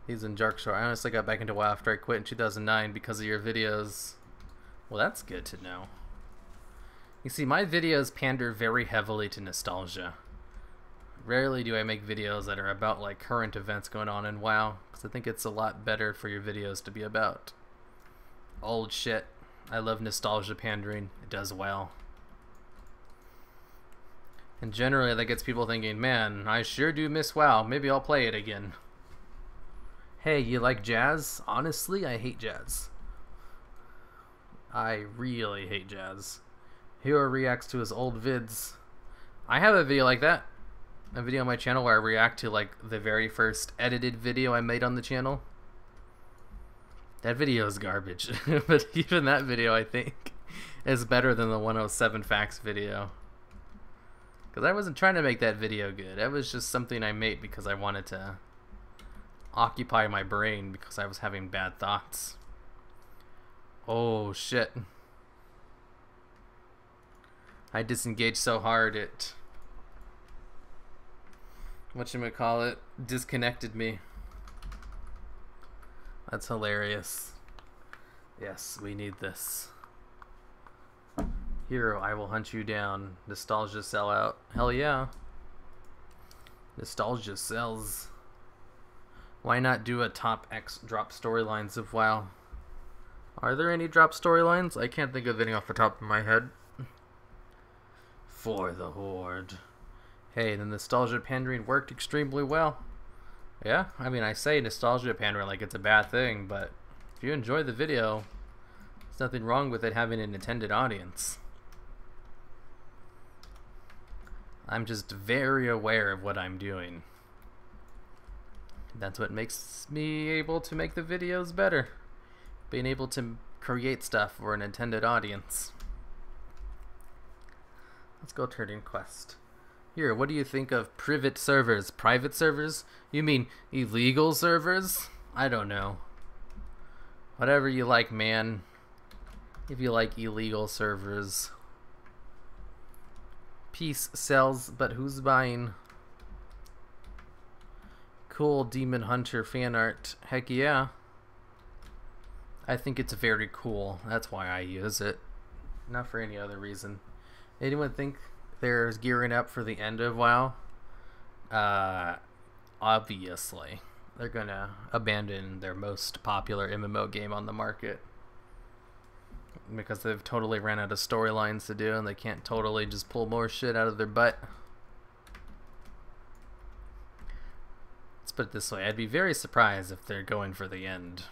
He's in Darkshore. I honestly got back into WoW after I quit in 2009 because of your videos. Well, that's good to know. You see, my videos pander very heavily to nostalgia. Rarely do I make videos that are about like current events going on in WoW, because I think it's a lot better for your videos to be about old shit. I love nostalgia pandering. It does well. And generally that gets people thinking, man, I sure do miss WoW. Maybe I'll play it again. Hey, you like jazz? Honestly, I hate jazz. I really hate jazz. Hero reacts to his old vids. I have a video like that. A video on my channel where I react to like the very first edited video I made on the channel. That video is garbage. But even that video, I think, is better than the 107 facts video. Because I wasn't trying to make that video good. That was just something I made because I wanted to occupy my brain because I was having bad thoughts. Oh shit. I disengaged so hard it, whatchamacallit, disconnected me. That's hilarious. Yes, we need this. Hero, I will hunt you down. Nostalgia sellout. Hell yeah. Nostalgia sells. Why not do a top X drop storylines of WoW? Are there any drop storylines? I can't think of any off the top of my head. For the Horde. Hey, the nostalgia pandering worked extremely well. Yeah, I mean, I say nostalgia pandering like it's a bad thing, but if you enjoy the video, there's nothing wrong with it having an intended audience. I'm just very aware of what I'm doing. That's what makes me able to make the videos better. Being able to create stuff for an intended audience. Let's go turn in quest. Here, what do you think of private servers? Private servers? You mean illegal servers? I don't know. Whatever you like, man. If you like illegal servers. Peace sells, but who's buying? Cool Demon Hunter fan art. Heck yeah. I think it's very cool. That's why I use it. Not for any other reason. Anyone think they're gearing up for the end of WoW? Obviously. they're gonna abandon their most popular MMO game on the market because they've totally ran out of storylines to do and they can't totally just pull more shit out of their butt. Let's put it this way, I'd be very surprised if they're going for the end.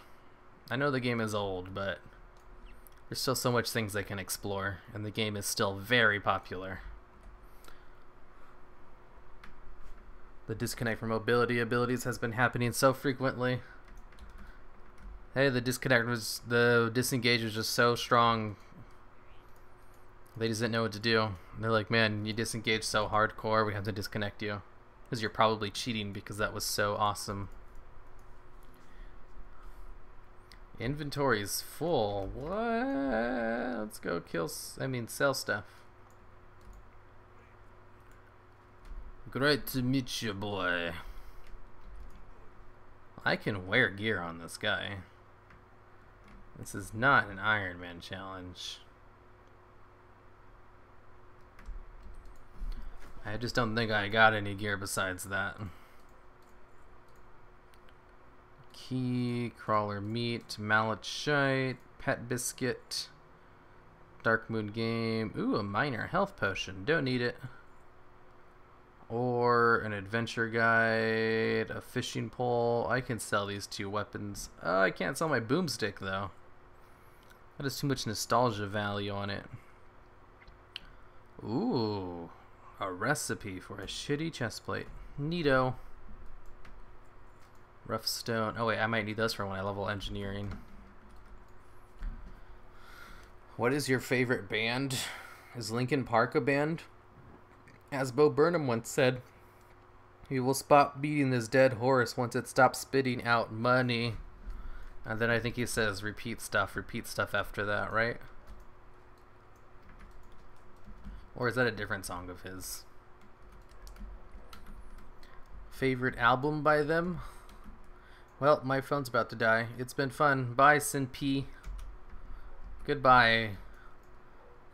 I know the game is old, but there's still so much things they can explore, and the game is still very popular. The disconnect from mobility abilities has been happening so frequently. Hey, the disengage was just so strong. They just didn't know what to do. They're like, man, you disengage so hardcore, we have to disconnect you. Because you're probably cheating because that was so awesome. Inventory's full. What? Let's go sell stuff. Great to meet you, boy. I can wear gear on this guy. This is not an Ironman challenge. I just don't think I got any gear besides that. Key, crawler meat, malachite, pet biscuit, dark moon game. Ooh, a minor health potion. Don't need it. Or an adventure guide, a fishing pole. I can sell these 2 weapons. I can't sell my boomstick though. That has too much nostalgia value on it. Ooh, a recipe for a shitty chestplate. Neato. Rough stone. Oh wait, I might need those for when I level engineering. What is your favorite band? Is Linkin Park a band? As Bo Burnham once said, "We will stop beating this dead horse once it stops spitting out money." And then I think he says repeat stuff after that, right? Or is that a different song of his? Favorite album by them? Well, my phone's about to die. It's been fun. Bye, Sin P. Goodbye,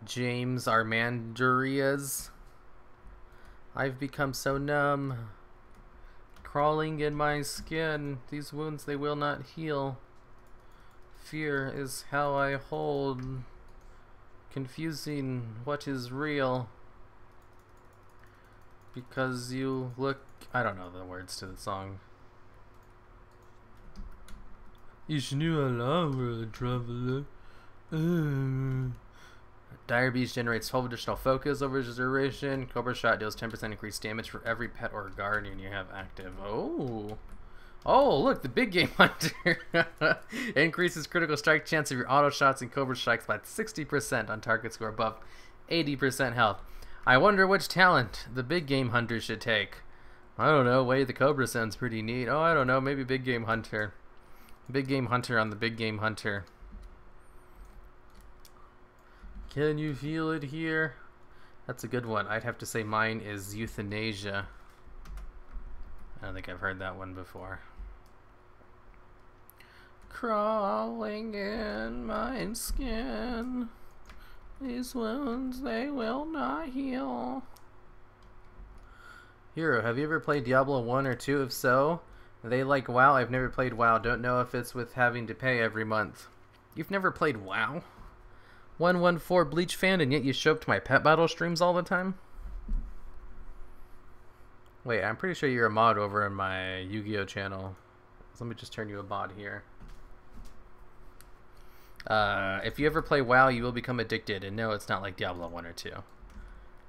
James Armandurias. I've become so numb. Crawling in my skin. These wounds, they will not heal. Fear is how I hold. Confusing what is real. Because you look... I don't know the words to the song. You should knew a long traveler. Dire Beast generates 12 additional focus over his duration. Cobra Shot deals 10% increased damage for every pet or guardian you have active. Oh. Oh, look, the big game hunter. Increases critical strike chance of your auto shots and Cobra strikes by 60% on targets who are above 80% health. I wonder which talent the big game hunter should take. I don't know. Way the Cobra sounds pretty neat. Oh, I don't know. Maybe big game hunter. Big game hunter on the big game hunter. Can you feel it here? That's a good one. I'd have to say mine is euthanasia. I don't think I've heard that one before. Crawling in my skin. These wounds, they will not heal. Hero, have you ever played Diablo 1 or 2? If so, they like WoW? I've never played WoW. Don't know if it's with having to pay every month. You've never played WoW? 114 Bleach fan, and yet you show up to my pet battle streams all the time? Wait, I'm pretty sure you're a mod over in my Yu-Gi-Oh channel. So let me just turn you a mod here. If you ever play WoW, you will become addicted, and no, it's not like Diablo 1 or 2.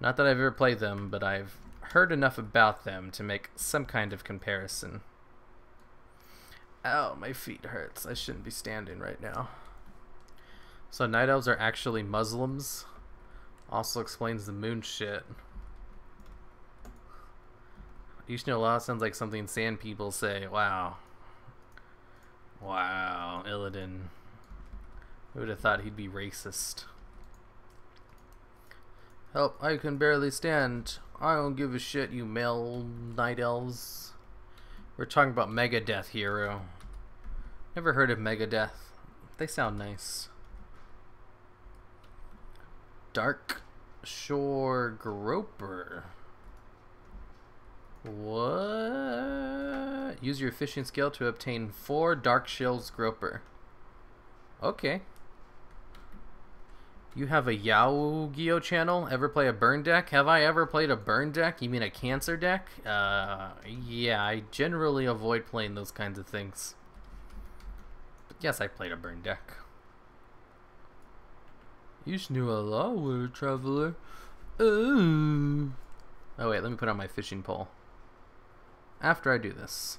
Not that I've ever played them, but I've heard enough about them to make some kind of comparison. Ow, my feet hurts. I shouldn't be standing right now. So Night Elves are actually Muslims. Also explains the moon shit. Yushnila sounds like something sand people say. Wow. Wow, Illidan. Who would have thought he'd be racist? Help, I can barely stand. I don't give a shit, you male Night Elves. We're talking about Megadeth, hero. Never heard of Megadeth. They sound nice. Dark Shore Groper. What? Use your fishing skill to obtain 4 Dark Shield's Groper. Okay. You have a Yu-Gi-Oh channel? Ever play a burn deck? Have I ever played a burn deck? You mean a cancer deck? Yeah, I generally avoid playing those kinds of things. But yes, I played a burn deck. You knew a lot, World Traveler. Oh wait, let me put on my fishing pole. After I do this.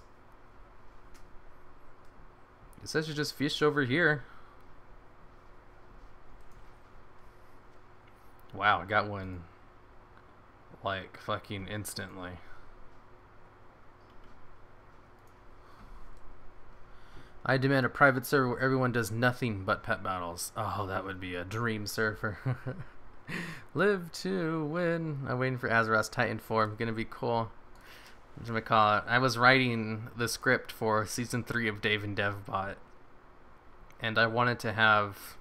It says you just fish over here. Wow, I got one like fucking instantly. I demand a private server where everyone does nothing but pet battles. Oh, that would be a dream server. Live to win. I'm waiting for Azeroth's Titan form. Gonna be cool. Whatchamacallit? I was writing the script for season 3 of Dave and Devbot, and I wanted to have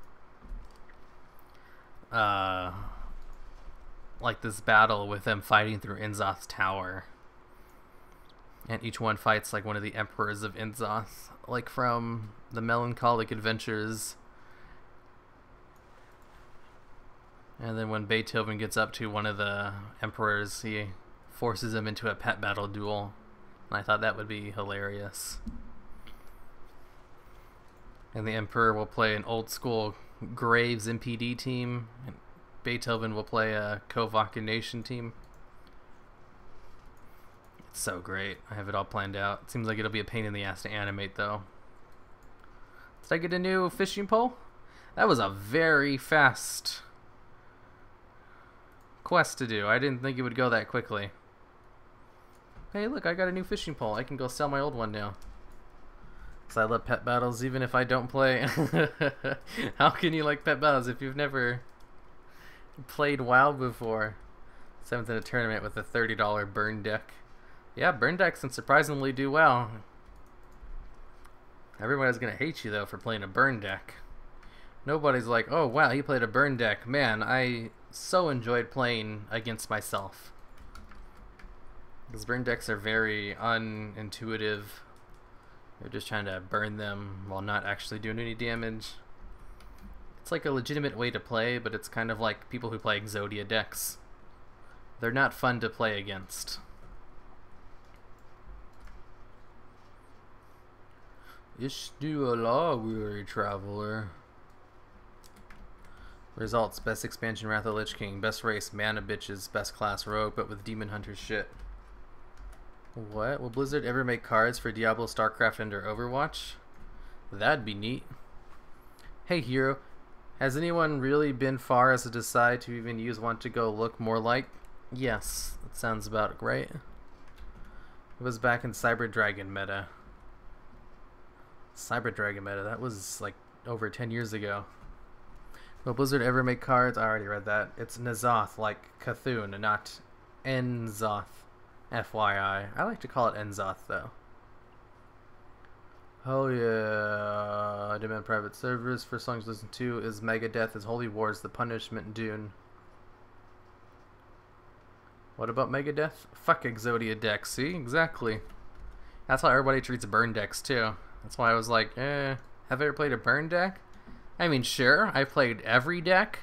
like this battle with them fighting through Inzoth's tower, and each one fights like one of the emperors of Inzoth, like from the Melancholic Adventures. And then when Beethoven gets up to one of the emperors, he forces him into a pet battle duel. And I thought that would be hilarious. And the emperor will play an old school Graves MPD team, and Beethoven will play a Kovakin Nation team. It's so great. I have it all planned out. It seems like it'll be a pain in the ass to animate though. Did I get a new fishing pole? That was a very fast quest to do. I didn't think it would go that quickly. Hey look, I got a new fishing pole. I can go sell my old one now. Because I love pet battles even if I don't play. How can you like pet battles if you've never played WoW before? 7th in a tournament with a $30 burn deck. Yeah, burn decks can surprisingly do well. Everybody's gonna hate you though for playing a burn deck. Nobody's like, oh wow, he played a burn deck. Man, I so enjoyed playing against myself. Because burn decks are very unintuitive. You're just trying to burn them while not actually doing any damage. It's like a legitimate way to play, but it's kind of like people who play Exodia decks. They're not fun to play against. Xtolevel, weary traveler. Results: best expansion Wrath of the Lich King, best race Mana Bitches, best class Rogue, but with Demon Hunter shit. What? Will Blizzard ever make cards for Diablo, StarCraft, and or Overwatch? That'd be neat. Hey Hero, has anyone really been far as to decide to even use one to go look more like? Yes, that sounds about right. It was back in Cyber Dragon meta. Cyber Dragon meta, that was like over 10 years ago. Will Blizzard ever make cards? I already read that. It's N'Zoth, like Cthulhu, not N'Zoth. FYI. I like to call it N'Zoth though. Oh yeah. I demand private servers for songs to listen to. Is Megadeth, is Holy Wars, The Punishment, Dune. What about Megadeth? Fuck Exodia decks, see? Exactly. That's how everybody treats burn decks too. That's why I was like, have I ever played a burn deck? I mean, sure, I've played every deck.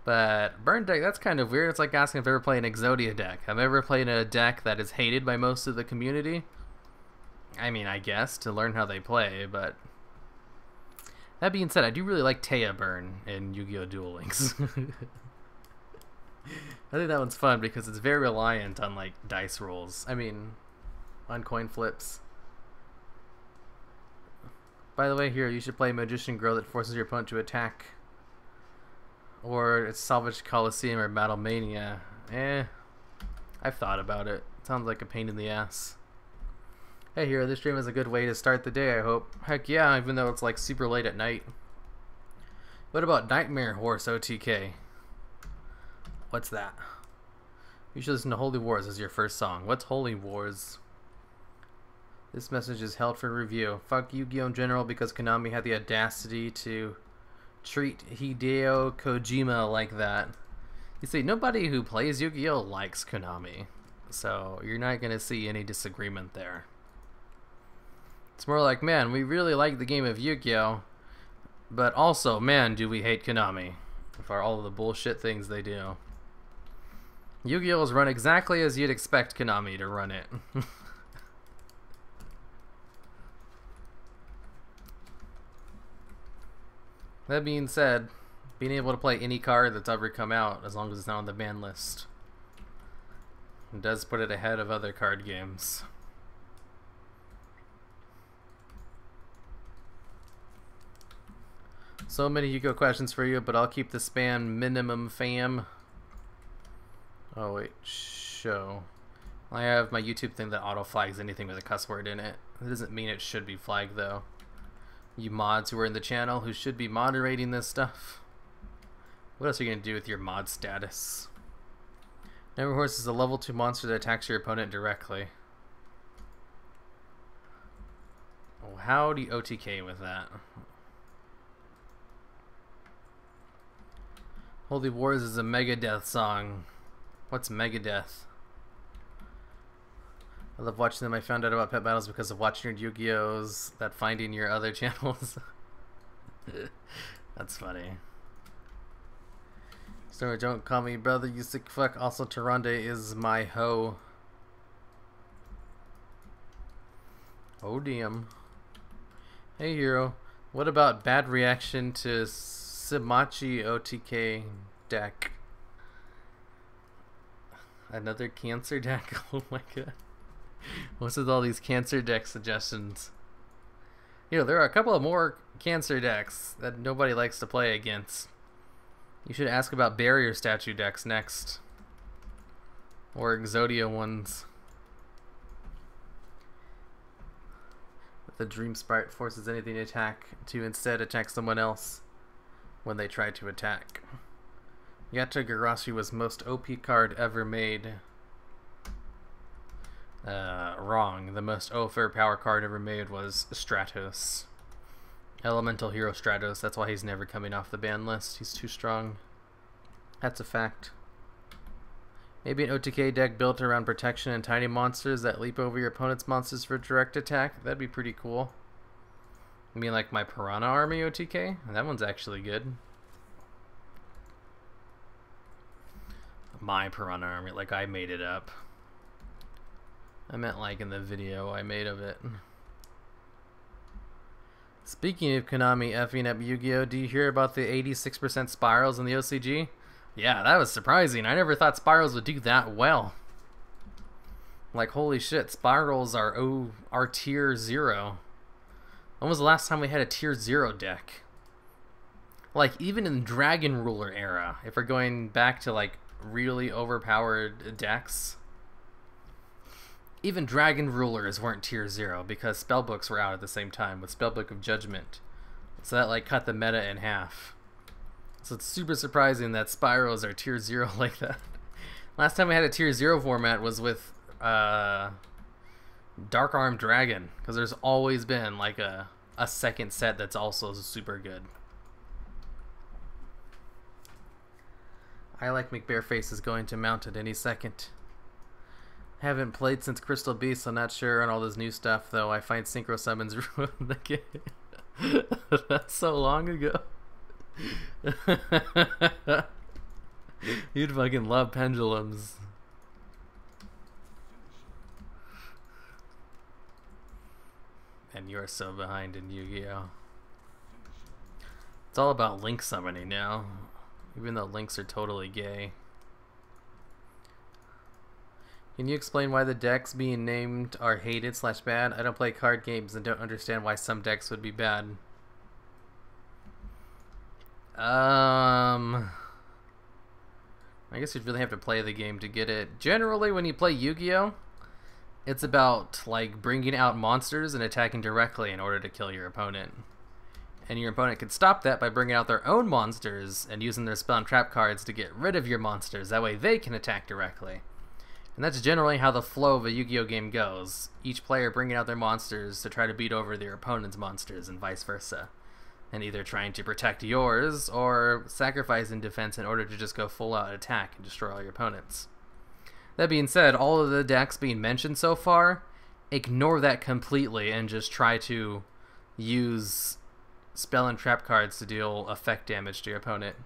But burn deck, that's kind of weird. It's like asking if I ever played an Exodia deck. Have I ever played a deck that is hated by most of the community? I mean, I guess, to learn how they play, but... That being said, I do really like Taya Burn in Yu-Gi-Oh! Duel Links. I think that one's fun because it's very reliant on, like, dice rolls. I mean, on coin flips. By the way, here, you should play Magician Girl that forces your opponent to attack. Or it's Salvage Coliseum or Battle Mania. I've thought about it. Sounds like a pain in the ass. Hey Hero, this stream is a good way to start the day, I hope. Heck yeah, even though it's like super late at night. What about Nightmare Horse OTK? What's that? You should listen to Holy Wars as your first song. What's Holy Wars? This message is held for review. Fuck Yu-Gi-Oh! In general because Konami had the audacity to treat Hideo Kojima like that. You see, nobody who plays Yu-Gi-Oh! Likes Konami. So you're not going to see any disagreement there. It's more like, man, we really like the game of Yu-Gi-Oh! But also, man, do we hate Konami for all of the bullshit things they do. Yu-Gi-Oh! Is run exactly as you'd expect Konami to run it. That being said, being able to play any card that's ever come out, as long as it's not on the ban list, does put it ahead of other card games. So many Yu-Gi-Oh! Questions for you, but I'll keep the spam minimum, fam. Oh wait, show. I have my YouTube thing that auto flags anything with a cuss word in it. That doesn't mean it should be flagged though. You mods who are in the channel who should be moderating this stuff. What else are you going to do with your mod status? Never Horse is a level 2 monster that attacks your opponent directly. Oh, how do you OTK with that? Holy Wars is a Megadeth song. What's Megadeth? I love watching them. I found out about pet battles because of watching your Yu-Gi-Ohs that finding your other channels. That's funny. So don't call me brother, you sick fuck. Also, Tyrande is my hoe. Oh damn. Hey hero, what about bad reaction to Simachi OTK deck? Another cancer deck? Oh my god. What's with all these cancer deck suggestions? You know, there are a couple of more cancer decks that nobody likes to play against. You should ask about barrier statue decks next. Or Exodia ones. The Dream Sprite forces anything to attack to instead attack someone else when they try to attack. Yatagarashi was most OP card ever made. Wrong. The most overpowered card ever made was Stratos. Elemental Hero Stratos. That's why he's never coming off the ban list. He's too strong. That's a fact. Maybe an OTK deck built around protection and tiny monsters that leap over your opponent's monsters for direct attack. That'd be pretty cool. I mean, like my Piranha Army OTK? That one's actually good. My Piranha Army, like I made it up. I meant like in the video I made of it. Speaking of Konami effing up Yu-Gi-Oh! Do you hear about the 86% spirals in the OCG? Yeah, that was surprising. I never thought spirals would do that well. Like, holy shit, spirals are tier 0. When was the last time we had a tier 0 deck? Like, even in Dragon Ruler era, if we're going back to like really overpowered decks, even Dragon Rulers weren't tier 0 because spellbooks were out at the same time with Spellbook of Judgment. So that like cut the meta in half. So it's super surprising that spirals are tier 0 like that. Last time we had a tier 0 format was with Dark Arm Dragon, because there's always been like a second set that's also super good. I like McBareface is going to mount at any second. Haven't played since Crystal Beast, so I'm not sure on all this new stuff, though. I find Synchro Summons ruined the game. That's so long ago. You'd fucking love pendulums. And you're so behind in Yu-Gi-Oh! It's all about Link summoning now, even though Links are totally gay. Can you explain why the decks being named are hated / bad? I don't play card games and don't understand why some decks would be bad. I guess you'd really have to play the game to get it. Generally, when you play Yu-Gi-Oh!, it's about like bringing out monsters and attacking directly in order to kill your opponent. And your opponent can stop that by bringing out their own monsters and using their spell and trap cards to get rid of your monsters. That way they can attack directly. And that's generally how the flow of a Yu-Gi-Oh! Game goes. Each player bringing out their monsters to try to beat over their opponent's monsters and vice versa. And either trying to protect yours or sacrificing defense in order to just go full out attack and destroy all your opponents. That being said, all of the decks being mentioned so far, ignore that completely and just try to use spell and trap cards to deal effect damage to your opponent.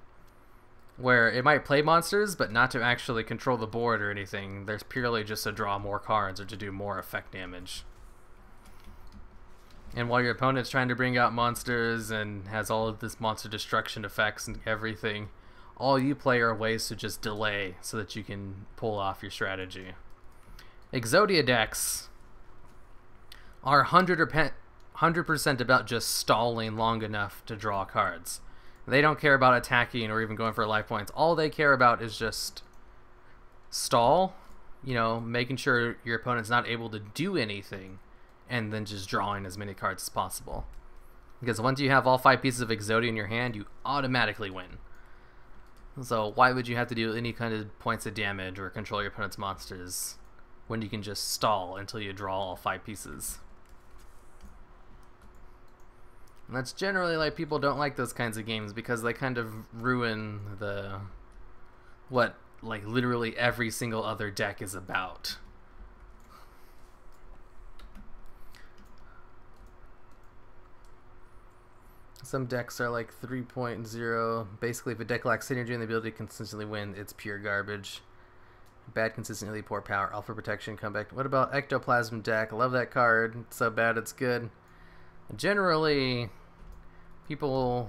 Where it might play monsters, but not to actually control the board or anything. There's purely just to draw more cards or to do more effect damage. And while your opponent's trying to bring out monsters and has all of this monster destruction effects and everything, all you play are ways to just delay so that you can pull off your strategy. Exodia decks are 100% about just stalling long enough to draw cards. They don't care about attacking or even going for life points. All they care about is just stall, you know, making sure your opponent's not able to do anything, and then just drawing as many cards as possible. Because once you have all 5 pieces of Exodia in your hand, you automatically win. So why would you have to do any kind of points of damage or control your opponent's monsters when you can just stall until you draw all 5 pieces? And that's generally like people don't like those kinds of games because they kind of ruin what like literally every single other deck is about. Some decks are like 3.0. Basically, if a deck lacks synergy and the ability to consistently win, it's pure garbage. Bad, consistently poor power, alpha protection, comeback. What about Ectoplasm deck? I love that card. It's so bad it's good. Generally, the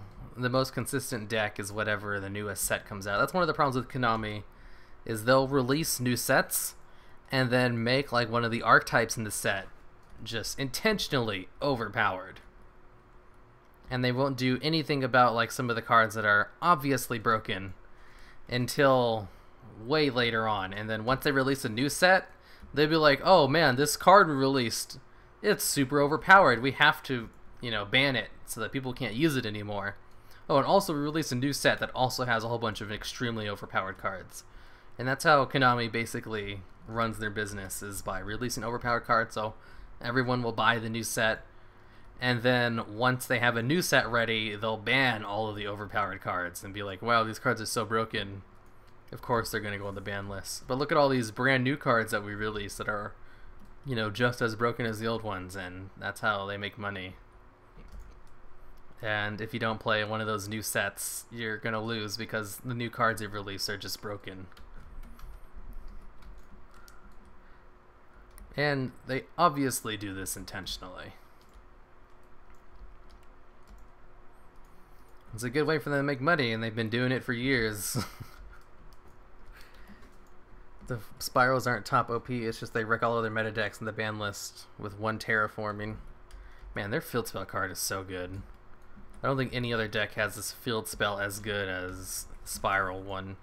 most consistent deck is whatever the newest set comes out. That's one of the problems with Konami, is they'll release new sets and then make like one of the archetypes in the set just intentionally overpowered. And they won't do anything about like some of the cards that are obviously broken until way later on. And then once they release a new set, they'll be like, oh man, this card we released, it's super overpowered. We have to, you know, ban it so that people can't use it anymore. Oh, and also we released a new set that also has a whole bunch of extremely overpowered cards. And that's how Konami basically runs their business, is by releasing overpowered cards so everyone will buy the new set. And then once they have a new set ready, they'll ban all of the overpowered cards and be like, wow, these cards are so broken. Of course they're going to go on the ban list. But look at all these brand new cards that we released that are, you know, just as broken as the old ones, and that's how they make money. And if you don't play one of those new sets, you're going to lose because the new cards they've released are just broken. And they obviously do this intentionally. It's a good way for them to make money, and they've been doing it for years. The spirals aren't top OP, it's just they wreck all of their meta decks in the ban list with one terraforming. Man, their field spell card is so good. I don't think any other deck has this field spell as good as Spiral one.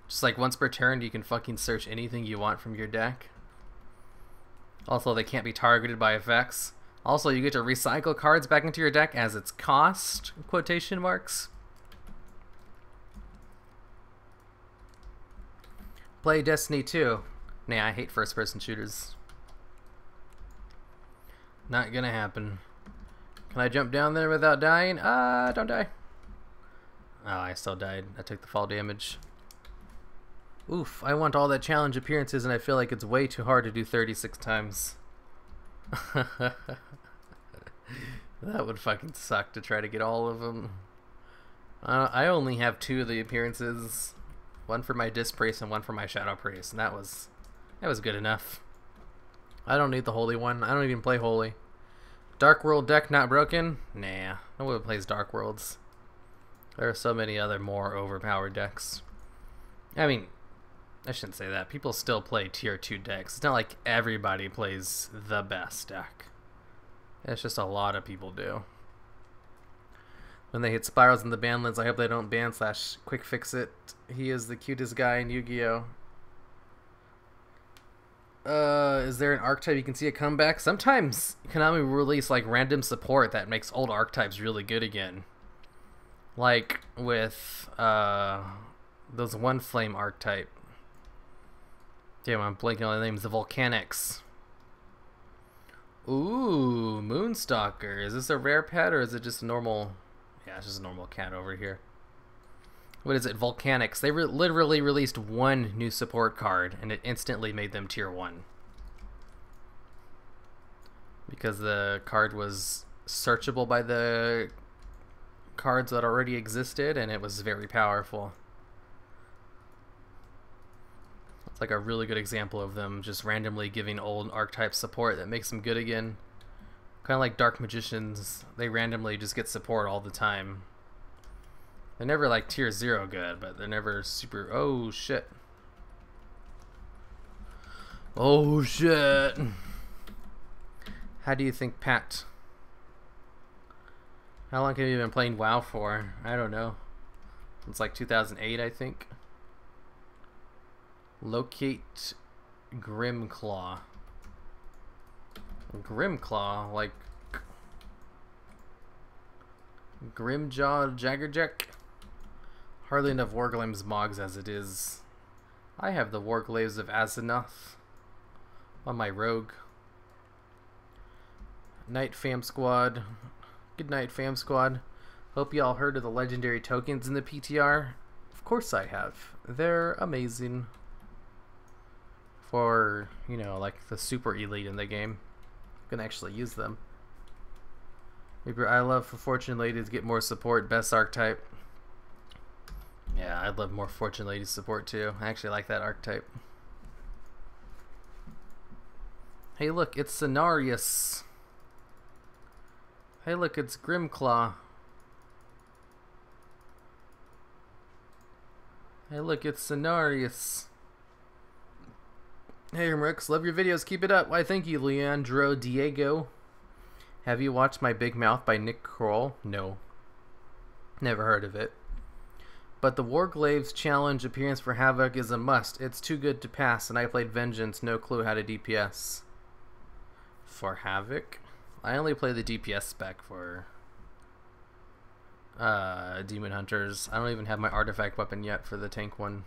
Just like once per turn, you can fucking search anything you want from your deck. Also, they can't be targeted by effects. Also, you get to recycle cards back into your deck as its cost, quotation marks. Play Destiny 2. Nah, I hate first-person shooters. Not gonna happen. Can I jump down there without dying? Don't die. Oh, I still died. I took the fall damage. Oof, I want all that challenge appearances and I feel like it's way too hard to do 36 times. That would fucking suck to try to get all of them. I only have 2 of the appearances. One for my Disc Priest and one for my Shadow Priest, and that was good enough. I don't need the Holy one. I don't even play Holy. Dark World deck not broken? Nah, no one plays Dark Worlds. There are so many other more overpowered decks. I mean, I shouldn't say that. People still play tier 2 decks. It's not like everybody plays the best deck. It's just a lot of people do. When they hit spirals in the ban list, I hope they don't ban / quick fix it. He is the cutest guy in Yu-Gi-Oh! Is there an archetype you can see a comeback? Sometimes Konami will release like random support that makes old archetypes really good again. Like with those One Flame archetype. Damn, I'm blanking on the names. The Volcanics. Ooh, Moonstalker. Is this a rare pet or is it just a normal? Yeah, it's just a normal cat over here. what is it, Volcanics. They literally released one new support card, and it instantly made them tier 1. Because the card was searchable by the cards that already existed, and it was very powerful. It's like a really good example of them just randomly giving old archetype support that makes them good again. Kind of like Dark Magicians, they randomly just get support all the time. They're never like tier 0 good, but they're never super... Oh, shit. Oh, shit. How do you think, Pat? How long have you been playing WoW for? I don't know. It's like 2008, I think. Locate Grimclaw. Grimclaw, like... Grimjaw Jaggerjack? Hardly enough Warglames Mogs as it is. I have the Warglaves of Azeroth on my rogue. Night Fam Squad. Good night, Fam Squad. Hope y'all heard of the legendary tokens in the PTR. Of course I have. They're amazing. For, you know, like the super elite in the game. I'm gonna actually use them. Maybe I love for Fortune Lady to get more support. Best archetype. Yeah, I'd love more Fortune Lady support too. I actually like that archetype. Hey look, it's Cenarius. Hey look, it's Grimclaw. Hey look, it's Cenarius. Hey Rex, love your videos, keep it up. Why thank you, Leandro Diego. Have you watched My Big Mouth by Nick Kroll? No. Never heard of it. But the Warglaves challenge appearance for Havoc is a must. It's too good to pass, and I played Vengeance, no clue how to DPS. For Havoc? I only play the DPS spec for Demon Hunters. I don't even have my artifact weapon yet for the tank one.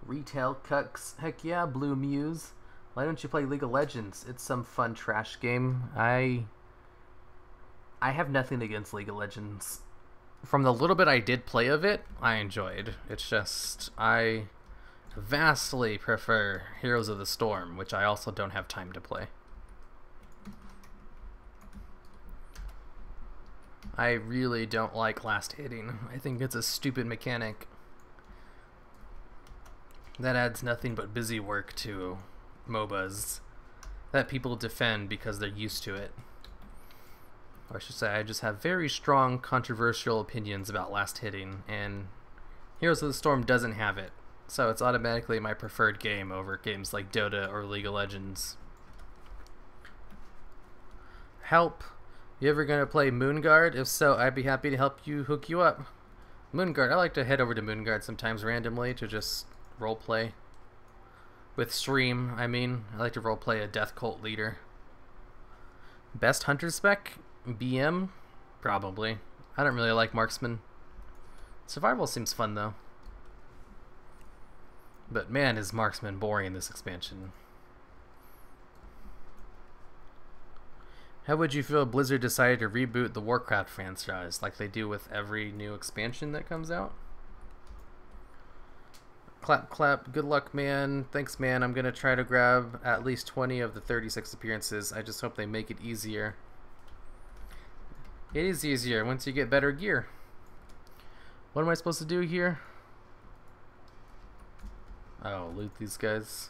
Retail Cucks. Heck yeah, Blue Muse. Why don't you play League of Legends? It's some fun trash game. I have nothing against League of Legends. From the little bit I did play of it, I enjoyed. It's just, I vastly prefer Heroes of the Storm, which I also don't have time to play. I really don't like last hitting. I think it's a stupid mechanic that adds nothing but busy work to MOBAs that people defend because they're used to it. Or I should say, I just have very strong controversial opinions about last hitting, and Heroes of the Storm doesn't have it, so it's automatically my preferred game over games like Dota or League of Legends. Help! You ever gonna play Moonguard? If so, I'd be happy to help you hook you up. Moonguard, I like to head over to Moonguard sometimes randomly to just roleplay. With stream, I mean. I like to roleplay a Death Cult leader. Best hunter spec? BM? Probably. I don't really like marksman. Survival seems fun though. But man, is marksman boring in this expansion. How would you feel if Blizzard decided to reboot the Warcraft franchise like they do with every new expansion that comes out? Clap, clap. Good luck, man. Thanks, man. I'm going to try to grab at least 20 of the 36 appearances. I just hope they make it easier. It is easier once you get better gear. What am I supposed to do here? Oh, loot these guys.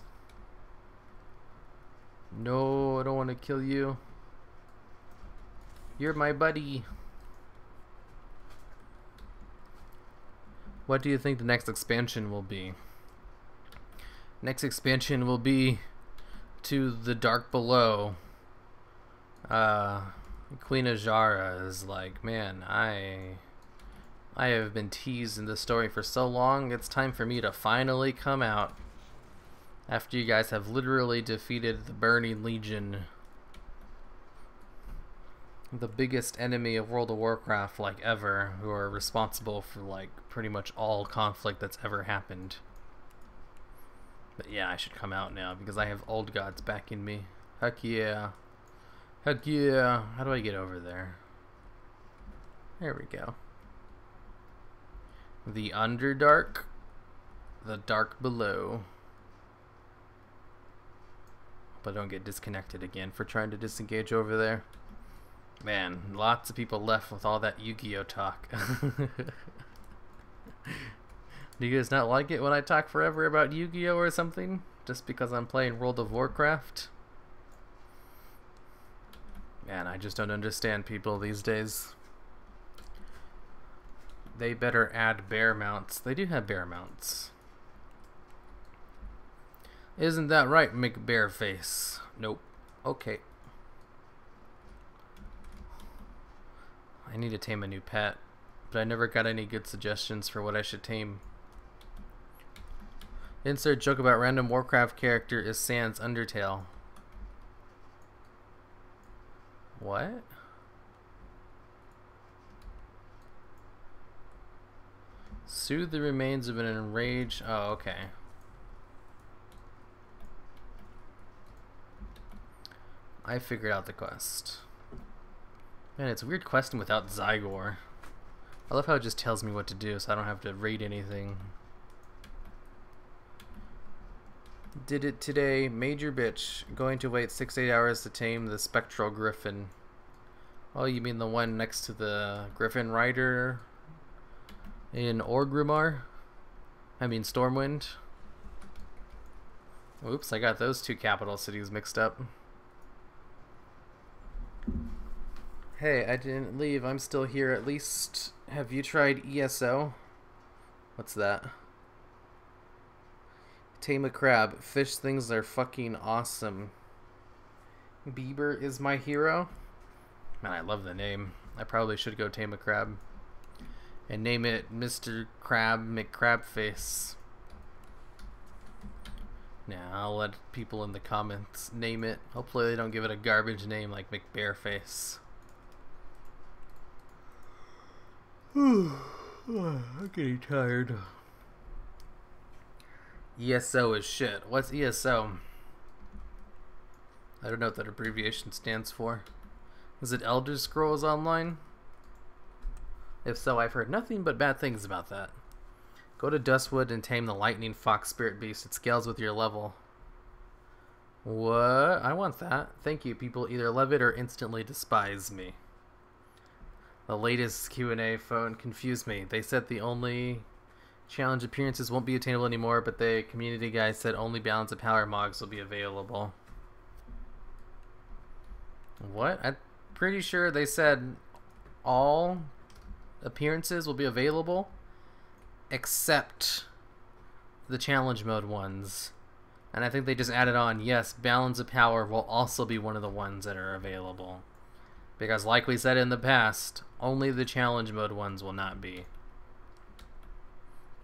No, I don't want to kill you. You're my buddy. What do you think the next expansion will be? Next expansion will be to the Dark Below. Queen Ajara is like, man, I have been teased in this story for so long. It's time for me to finally come out. After you guys have literally defeated the Burning Legion. The biggest enemy of World of Warcraft like ever, who are responsible for like pretty much all conflict that's ever happened. But yeah, I should come out now because I have old gods backing me. Heck yeah. Heck yeah. How do I get over there? There we go. The Underdark, the Dark Below. But don't get disconnected again for trying to disengage over there. Man, lots of people left with all that Yu-Gi-Oh talk. Do you guys not like it when I talk forever about Yu-Gi-Oh or something? Just because I'm playing World of Warcraft? Man, I just don't understand people these days. They better add bear mounts. They do have bear mounts. Isn't that right, McBearface? Nope. Okay. I need to tame a new pet, but I never got any good suggestions for what I should tame. Insert joke about random Warcraft character is Sans Undertale. What? Soothe the remains of an enraged... Oh, okay. I figured out the quest. Man, it's weird questing without Zygor. I love how it just tells me what to do, so I don't have to read anything. Did it today, major bitch. Going to wait 6-8 hours to tame the spectral griffin. Oh, you mean the one next to the griffin rider in Orgrimmar? I mean Stormwind. Oops, I got those two capital cities mixed up. Hey, I didn't leave. I'm still here at least. Have you tried ESO? What's that? Tame a crab. Fish things are fucking awesome. Bieber is my hero. Man, I love the name. I probably should go tame a crab. And name it Mr. Crab McCrabface. Nah, I'll let people in the comments name it. Hopefully they don't give it a garbage name like McBearface. I'm getting tired. ESO is shit. What's ESO? I don't know what that abbreviation stands for. Is it Elder Scrolls Online? If so, I've heard nothing but bad things about that. Go to Dustwood and tame the Lightning Fox Spirit Beast. It scales with your level. What? I want that. Thank you. People either love it or instantly despise me. The latest Q&A phone confused me. They said the only challenge appearances won't be attainable anymore, but the community guy said only Balance of Power Mogs will be available. What? I'm pretty sure they said all appearances will be available except the challenge mode ones. And I think they just added on, yes, Balance of Power will also be one of the ones that are available. Because like we said in the past, only the challenge mode ones will not be.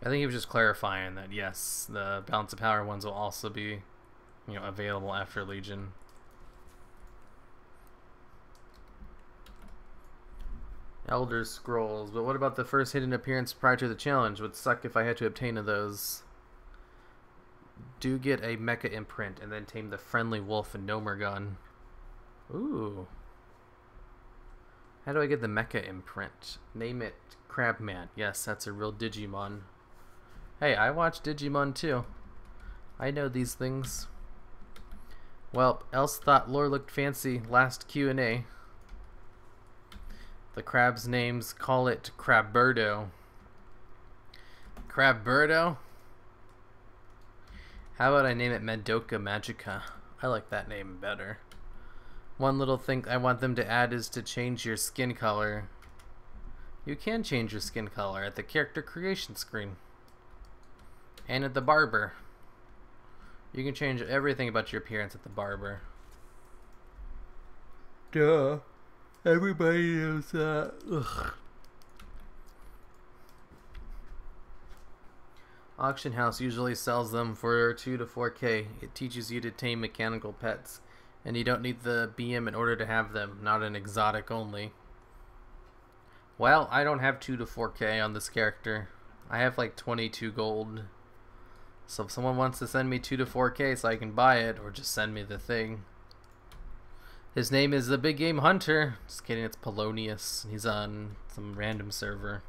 I think he was just clarifying that yes, the Balance of Power ones will also be, you know, available after Legion. Elder Scrolls, but what about the first hidden appearance prior to the challenge? Would suck if I had to obtain those. Do get a mecha imprint and then tame the friendly wolf in Nomergon. Ooh. How do I get the mecha imprint? Name it Crabman. Yes, that's a real Digimon. Hey, I watch Digimon too. I know these things. Well, Else thought lore looked fancy last Q&A. The crab's names call it Crabberto. Crabberto? How about I name it Madoka Magica? I like that name better. One little thing I want them to add is to change your skin color. You can change your skin color at the character creation screen. And at the barber. You can change everything about your appearance at the barber. Duh. Everybody knows that. Ugh. Auction house usually sells them for 2 to 4K. It teaches you to tame mechanical pets. And you don't need the BM in order to have them. Not an exotic only. Well, I don't have 2 to 4K on this character. I have like 22 gold. So if someone wants to send me 2 to 4K so I can buy it, or just send me the thing. His name is the Big Game Hunter. Just kidding, it's Polonius. He's on some random server.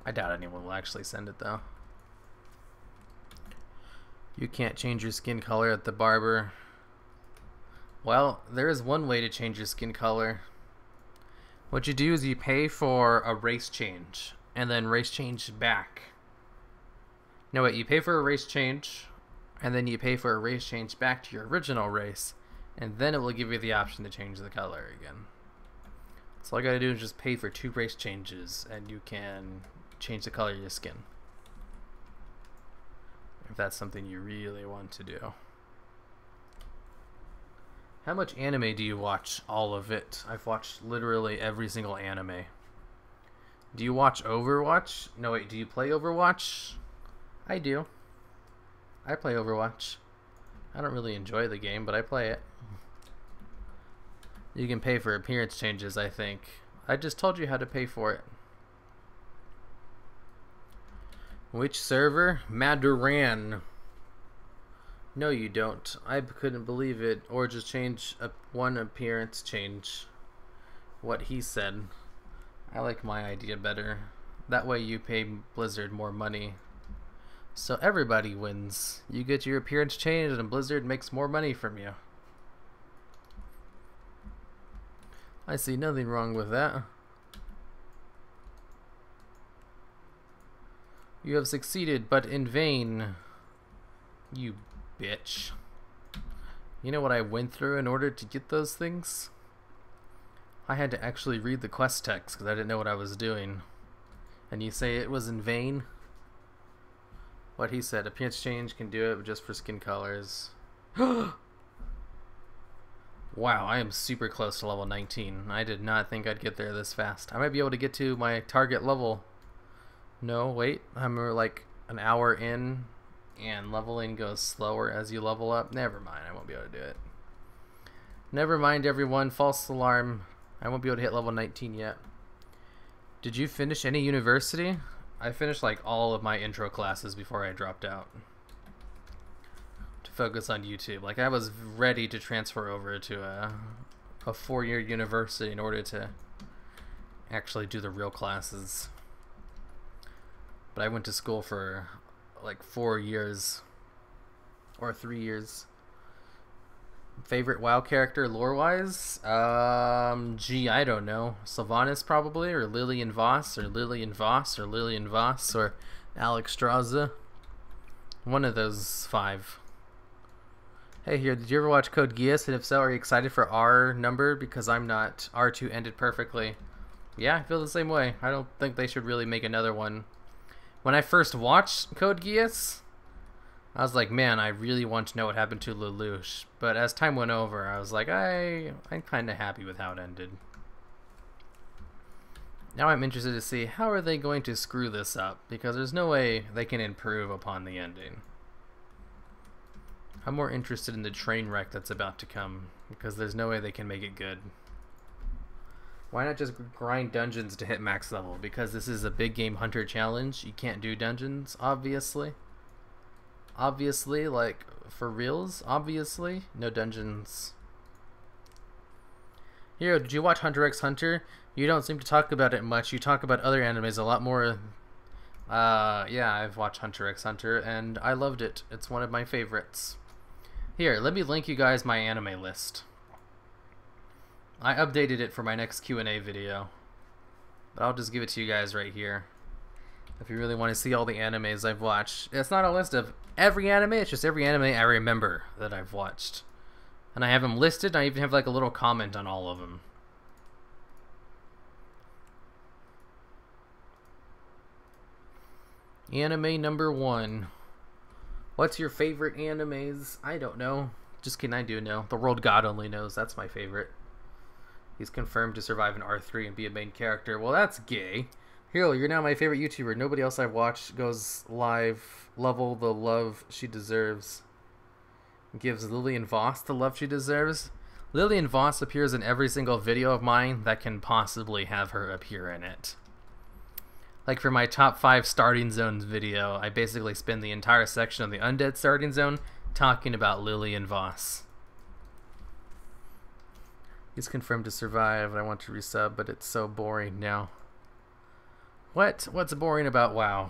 I doubt anyone will actually send it though. You can't change your skin color at the barber. Well, there is one way to change your skin color. What you do is you pay for a race change, and then race change back. No, wait, you pay for a race change, and then you pay for a race change back to your original race, and then it will give you the option to change the color again. So all you gotta do is just pay for 2 race changes, and you can change the color of your skin. If that's something you really want to do. How much anime do you watch? All of it. I've watched literally every single anime. Do you watch Overwatch? No, wait, do you play Overwatch? I do. I play Overwatch. I don't really enjoy the game, but I play it. You can pay for appearance changes, I think. I just told you how to pay for it. Which server? Maduran. No, you don't. I couldn't believe it. Or just change one appearance change. What he said. I like my idea better. That way you pay Blizzard more money. So everybody wins. You get your appearance changed and Blizzard makes more money from you. I see nothing wrong with that. You have succeeded, but in vain. You bitch. You know what I went through in order to get those things? I had to actually read the quest text because I didn't know what I was doing. And you say it was in vain? What he said, appearance change can do it just for skin colors. Wow, I am super close to level 19. I did not think I'd get there this fast. I might be able to get to my target level. No, wait, I'm like an hour in and leveling goes slower as you level up. Never mind, I won't be able to do it. Never mind everyone, false alarm. I won't be able to hit level 19 yet. Did you finish any university? I finished like all of my intro classes before I dropped out to focus on YouTube. Like I was ready to transfer over to a 4-year university in order to actually do the real classes. But I went to school for like 4 years or 3 years. Favorite WoW character lore-wise? Gee, I don't know. Sylvanas probably, or Lillian Voss, or Lillian Voss, or Lillian Voss, or Alex Straza. One of those 5. Hey here, did you ever watch Code Geass? And if so, are you excited for R number? Because I'm not. R2 ended perfectly. Yeah, I feel the same way. I don't think they should really make another one. When I first watched Code Geass, I was like, man, I really want to know what happened to Lelouch. But as time went over, I was like, I'm kind of happy with how it ended. Now I'm interested to see how are they going to screw this up, because there's no way they can improve upon the ending. I'm more interested in the train wreck that's about to come, because there's no way they can make it good. Why not just grind dungeons to hit max level? Because this is a big game hunter challenge. You can't do dungeons, obviously. Obviously, like, for reals, obviously. No dungeons. Here, did you watch Hunter x Hunter? You don't seem to talk about it much. You talk about other animes a lot more. Yeah, I've watched Hunter x Hunter, and I loved it. It's one of my favorites. Here, let me link you guys my anime list. I updated it for my next Q&A video. But I'll just give it to you guys right here. If you really want to see all the animes I've watched. It's not a list of every anime, it's just every anime I remember that I've watched. And I have them listed, and I even have like a little comment on all of them. Anime number 1. What's your favorite animes? I don't know. Just kidding, I do know. The World God Only Knows, that's my favorite. He's confirmed to survive in R3 and be a main character. Well, that's gay. Hero, you're now my favorite YouTuber. Nobody else I've watched goes live. Level the love she deserves. Gives Lillian Voss the love she deserves. Lillian Voss appears in every single video of mine that can possibly have her appear in it. Like for my top 5 starting zones video, I basically spend the entire section of the Undead starting zone talking about Lillian Voss. He's confirmed to survive. I want to resub, but it's so boring now. What's boring about WoW?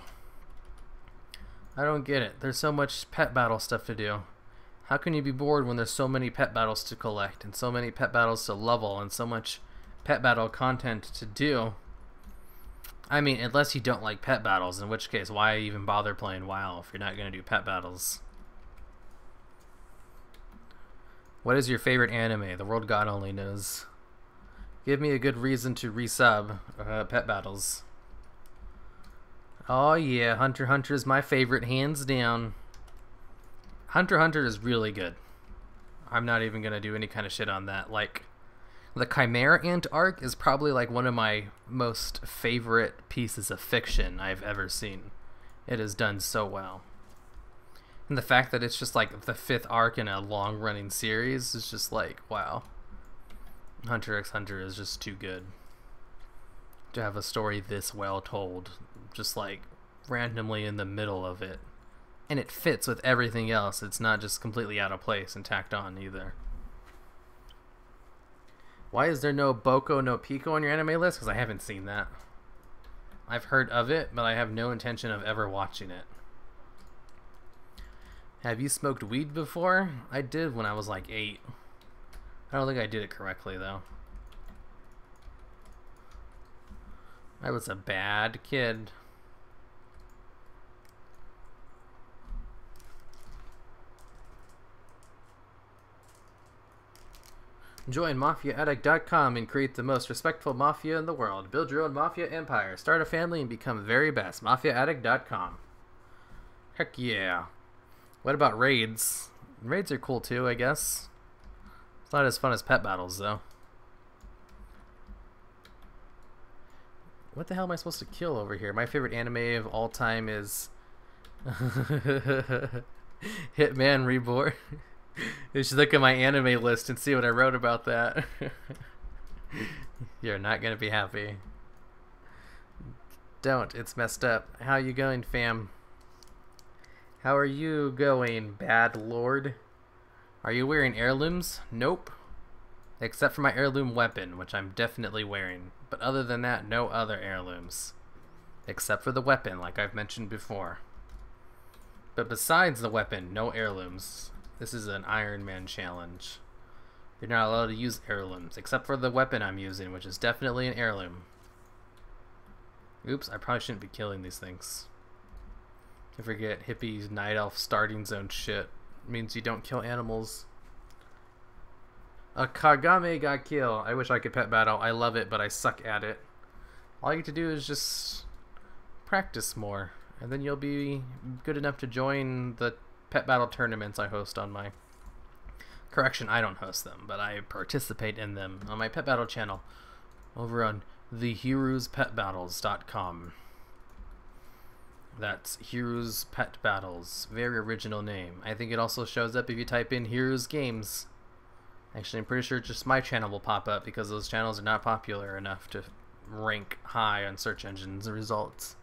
I don't get it. There's so much pet battle stuff to do. How can you be bored when there's so many pet battles to collect and so many pet battles to level and so much pet battle content to do? I mean, unless you don't like pet battles, in which case, why even bother playing WoW if you're not going to do pet battles? What is your favorite anime? The world God only knows. Give me a good reason to resub pet battles. Oh yeah, Hunter x Hunter is my favorite, hands down. Hunter x Hunter is really good. I'm not even going to do any kind of shit on that. Like, the Chimera Ant arc is probably like one of my most favorite pieces of fiction I've ever seen. It is done so well. And the fact that it's just like the 5th arc in a long-running series is just like, wow. Hunter x Hunter is just too good to have a story this well told, just like randomly in the middle of it. And it fits with everything else. It's not just completely out of place and tacked on either. Why is there no Boko no Pico on your anime list? Because I haven't seen that. I've heard of it, but I have no intention of ever watching it. Have you smoked weed before? I did when I was like 8. I don't think I did it correctly, though. I was a bad kid. Join MafiaAddict.com and create the most respectful mafia in the world. Build your own mafia empire. Start a family and become very best. MafiaAddict.com. Heck yeah. What about raids? Raids are cool too, I guess. It's not as fun as pet battles, though. What the hell am I supposed to kill over here? My favorite anime of all time is Hitman Reborn. You should look at my anime list and see what I wrote about that. You're not gonna be happy. Don't. It's messed up. How you going, fam? How are you going, bad lord? Are you wearing heirlooms? Nope. Except for my heirloom weapon, which I'm definitely wearing. But other than that, no other heirlooms. Except for the weapon, like I've mentioned before. But besides the weapon, no heirlooms. This is an Ironman challenge. You're not allowed to use heirlooms, except for the weapon I'm using, which is definitely an heirloom. Oops, I probably shouldn't be killing these things. I forget hippie night elf starting zone shit. It means you don't kill animals. A Kagame got killed. I wish I could pet battle. I love it, but I suck at it. All you have to do is just practice more, and then you'll be good enough to join the pet battle tournaments I host on my... Correction, I don't host them, but I participate in them on my pet battle channel over on theheroespetbattles.com. That's Heroes Pet Battles. Very original name. I think it also shows up if you type in Heroes Games. Actually, I'm pretty sure just my channel will pop up because those channels are not popular enough to rank high on search engines results.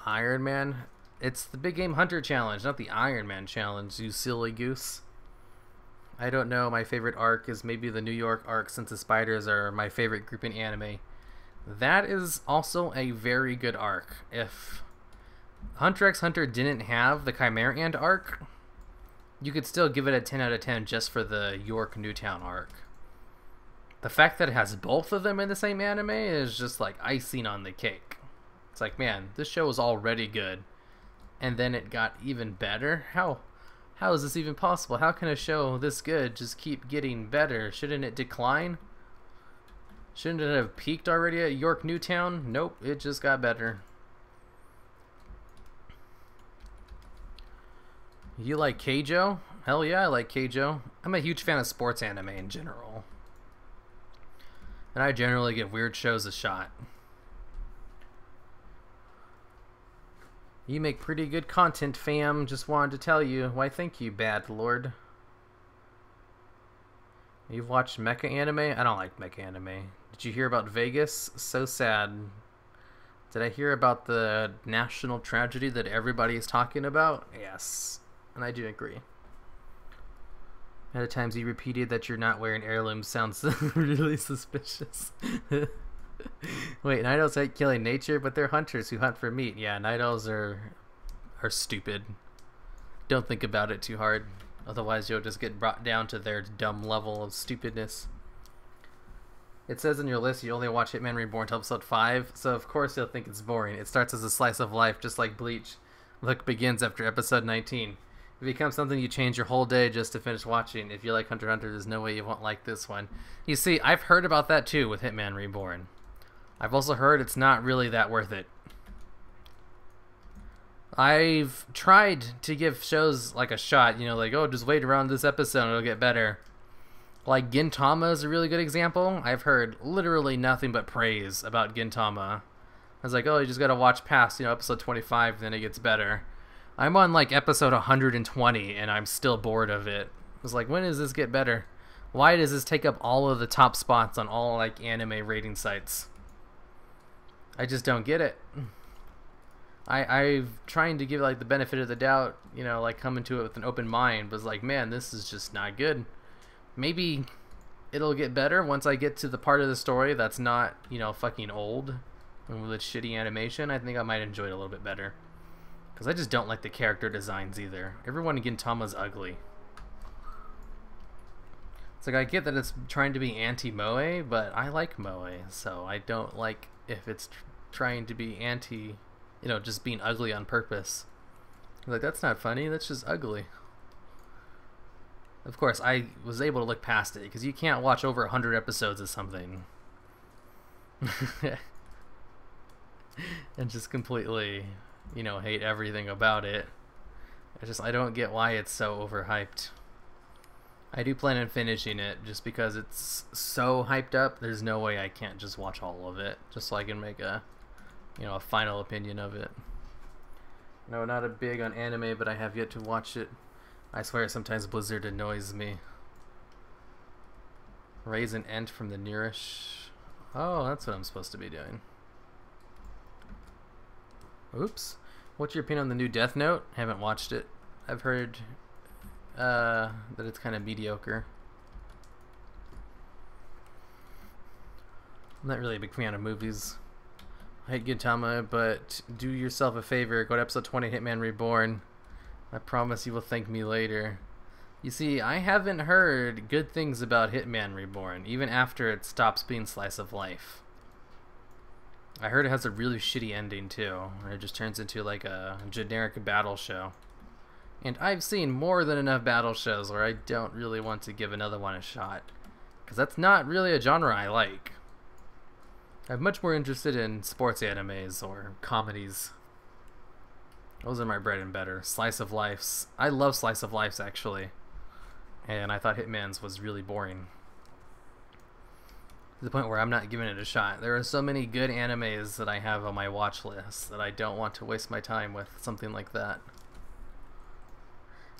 Ironman? It's the Big Game Hunter Challenge, not the Ironman Challenge, you silly goose. I don't know, my favorite arc is maybe the New York arc, since the spiders are my favorite group in anime. That is also a very good arc. If Hunter x Hunter didn't have the Chimera Ant arc, you could still give it a 10 out of 10 just for the York Newtown arc. The fact that it has both of them in the same anime is just like icing on the cake. It's like, man, this show was already good, and then it got even better? How is this even possible? How can a show this good just keep getting better? Shouldn't it decline? Shouldn't it have peaked already at York Newtown? Nope, it just got better. You like Keijo? Hell yeah, I like Keijo. I'm a huge fan of sports anime in general. And I generally give weird shows a shot. You make pretty good content, fam. Just wanted to tell you. Why, thank you, bad lord. You've watched mecha anime? I don't like mecha anime. Did you hear about Vegas? So sad. Did I hear about the national tragedy that everybody is talking about? Yes. And I do agree. At times you repeated that you're not wearing heirlooms sounds really suspicious. Wait, night owls hate killing nature, but they're hunters who hunt for meat. Yeah, night owls are stupid. Don't think about it too hard. Otherwise, you'll just get brought down to their dumb level of stupidness. It says in your list you only watch Hitman Reborn till episode 5, so of course you'll think it's boring. It starts as a slice of life, just like Bleach. Look begins after episode 19. It becomes something you change your whole day just to finish watching. If you like Hunter x Hunter, there's no way you won't like this one. You see, I've heard about that too with Hitman Reborn. I've also heard it's not really that worth it. I've tried to give shows like a shot, you know, like, oh, just wait around this episode and it'll get better. Like Gintama is a really good example. I've heard literally nothing but praise about Gintama. I was like, oh, you just gotta watch past, you know, episode 25, then it gets better. I'm on like episode 120 and I'm still bored of it. I was like, when does this get better? Why does this take up all of the top spots on all like anime rating sites? I just don't get it. I've trying to give like the benefit of the doubt, you know, like coming to it with an open mind, but it's like, man, this is just not good. Maybe it'll get better once I get to the part of the story that's not, you know, fucking old and with shitty animation. I think I might enjoy it a little bit better. Because I just don't like the character designs either. Everyone in Gintama's ugly. It's like, I get that it's trying to be anti-moe, but I like moe, so I don't like if it's trying to be anti, you know, just being ugly on purpose. Like, that's not funny, that's just ugly. Of course, I was able to look past it, because you can't watch over 100 episodes of something and just completely, you know, hate everything about it. I don't get why it's so overhyped. I do plan on finishing it, just because it's so hyped up, there's no way I can't just watch all of it, just so I can make a, you know, a final opinion of it. No, not a big on anime, but I have yet to watch it. I swear sometimes Blizzard annoys me. Raise an ent from the nearish. Oh, that's what I'm supposed to be doing. Oops. What's your opinion on the new Death Note? Haven't watched it. I've heard that it's kind of mediocre. I'm not really a big fan of movies. I hate Gintama, but do yourself a favor. Go to episode 20, Hitman Reborn. I promise you will thank me later. You see, I haven't heard good things about Hitman Reborn, even after it stops being slice of life. I heard it has a really shitty ending too, where it just turns into like a generic battle show. And I've seen more than enough battle shows where I don't really want to give another one a shot, because that's not really a genre I like. I'm much more interested in sports animes or comedies. Those are my bread and butter. Slice of lives. I love slice of lives, actually. And I thought Hitman's was really boring. To the point where I'm not giving it a shot. There are so many good animes that I have on my watch list that I don't want to waste my time with something like that.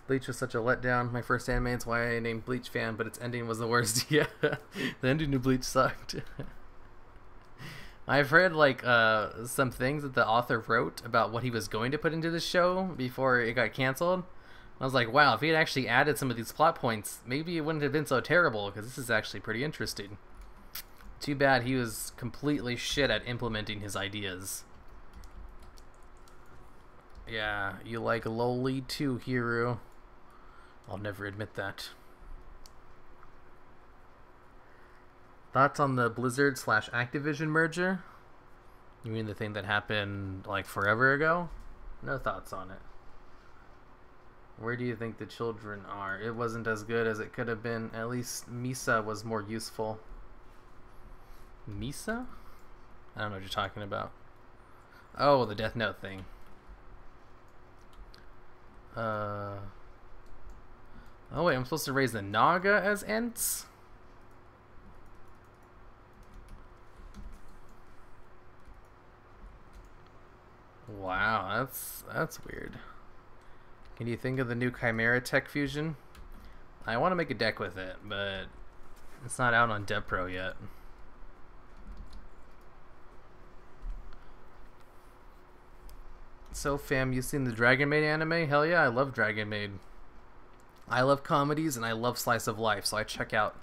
Bleach was such a letdown. My first anime, it's why I named Bleach fan, but its ending was the worst. Yeah, the ending of Bleach sucked. I've heard like some things that the author wrote about what he was going to put into the show before it got canceled. I was like, wow, if he had actually added some of these plot points, maybe it wouldn't have been so terrible, because this is actually pretty interesting. Too bad he was completely shit at implementing his ideas. Yeah, you like lowly too, Hiru. I'll never admit that. Thoughts on the Blizzard / Activision merger? You mean the thing that happened like forever ago? No thoughts on it. Where do you think the children are? It wasn't as good as it could have been. At least Misa was more useful. Misa? I don't know what you're talking about. Oh, the Death Note thing. Oh wait, I'm supposed to raise the Naga as Ents? Wow, that's weird. Can you think of the new Chimera Tech Fusion? I want to make a deck with it, but it's not out on DevPro yet. So fam, you seen the Dragon Maid anime? Hell yeah, I love Dragon Maid. I love comedies and I love slice of life, so I check out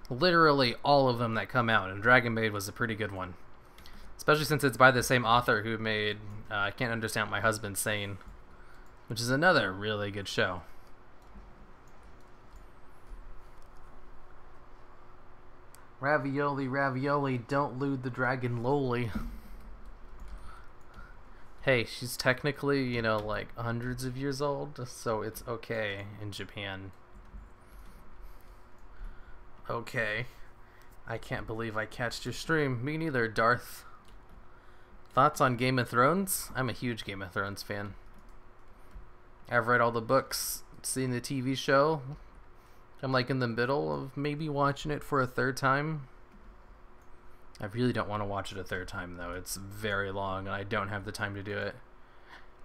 literally all of them that come out, and Dragon Maid was a pretty good one. Especially since it's by the same author who made I Can't Understand What My Husband's Saying, which is another really good show. Ravioli, ravioli, don't lewd the dragon lowly. Hey, she's technically, you know, like hundreds of years old, so it's okay in Japan. Okay. I can't believe I catched your stream. Me neither, Darth. Thoughts on Game of Thrones? I'm a huge Game of Thrones fan. I've read all the books, seen the TV show. I'm like in the middle of maybe watching it for a third time. I really don't want to watch it a third time though. It's very long and I don't have the time to do it.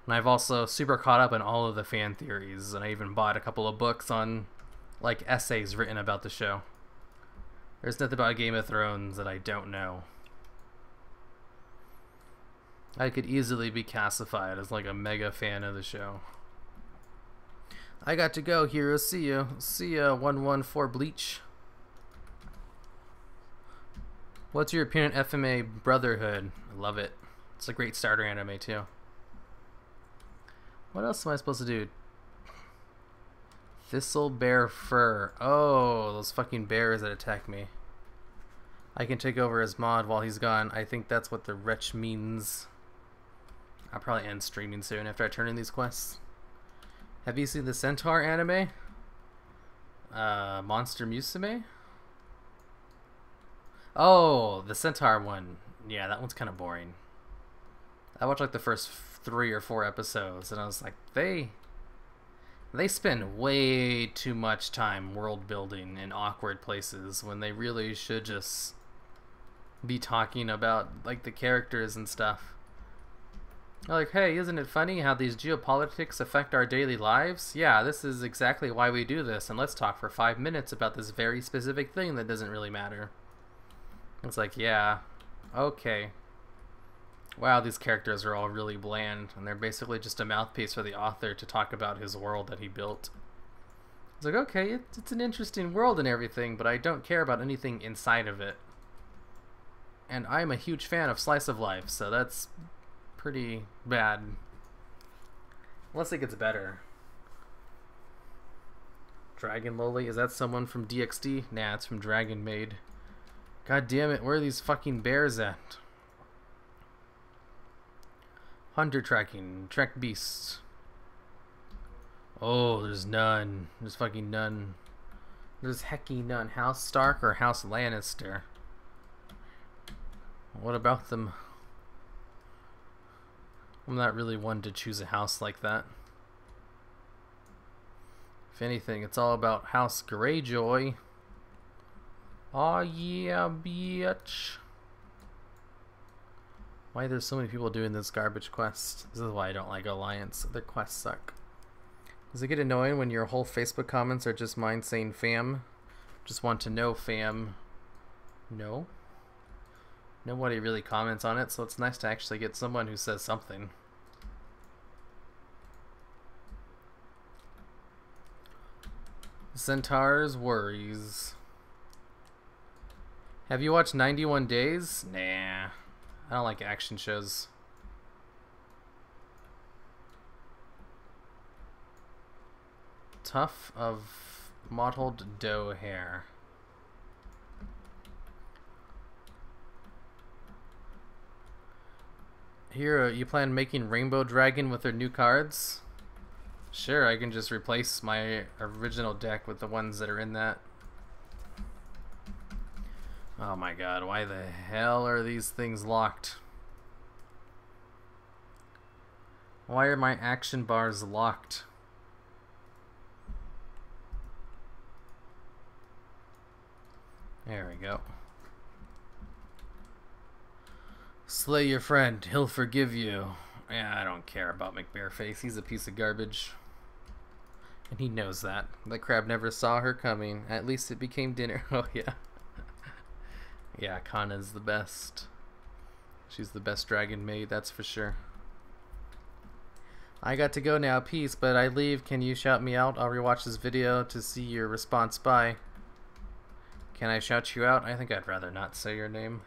And I've also super caught up on all of the fan theories, and I even bought a couple of books on like essays written about the show. There's nothing about Game of Thrones that I don't know. I could easily be classified as like a mega fan of the show. I got to go, Hero. See you. See ya, 114 Bleach. What's your opinion on FMA Brotherhood? I love it. It's a great starter anime, too. What else am I supposed to do? Thistle Bear Fur. Oh, those fucking bears that attack me. I can take over his mod while he's gone. I think that's what the wretch means. I'll probably end streaming soon after I turn in these quests. Have you seen the Centaur anime? Monster Musume? Oh, the Centaur one. Yeah, that one's kind of boring. I watched like the first 3 or 4 episodes, and I was like, they spend way too much time world building in awkward places when they really should just be talking about like the characters and stuff. Like, hey, isn't it funny how these geopolitics affect our daily lives? Yeah, this is exactly why we do this, and let's talk for 5 minutes about this very specific thing that doesn't really matter. It's like, yeah, okay. Wow, these characters are all really bland, and they're basically just a mouthpiece for the author to talk about his world that he built. It's like, okay, it's an interesting world and everything, but I don't care about anything inside of it. And I'm a huge fan of slice of life, so that's pretty bad. Unless it gets better. Dragon Loli, is that someone from DxD? Nah, it's from Dragon Maid. God damn it, where are these fucking bears at? Hunter tracking, track beasts. Oh, there's none. There's fucking none. There's hecky none. House Stark or House Lannister? What about them? I'm not really one to choose a house like that. If anything, it's all about House Greyjoy. Aw, yeah, bitch. Why there's so many people doing this garbage quest? This is why I don't like Alliance. Their quests suck. Does it get annoying when your whole Facebook comments are just mine saying fam? Just want to know fam. No. Nobody really comments on it, so it's nice to actually get someone who says something. Centaur's worries. Have you watched 91 Days? Nah. I don't like action shows. Tuft of mottled doe hair. Here, you plan making Rainbow Dragon with their new cards? Sure, I can just replace my original deck with the ones that are in that. Oh my god, why the hell are these things locked? Why are my action bars locked? There we go. Slay your friend, he'll forgive you. Yeah, I don't care about McBareface, he's a piece of garbage. And he knows that. The crab never saw her coming. At least it became dinner. Oh yeah. Yeah, Kana's the best. She's the best dragon maid, that's for sure. I got to go now, peace, but I leave. Can you shout me out? I'll rewatch this video to see your response. Bye. Can I shout you out? I think I'd rather not say your name.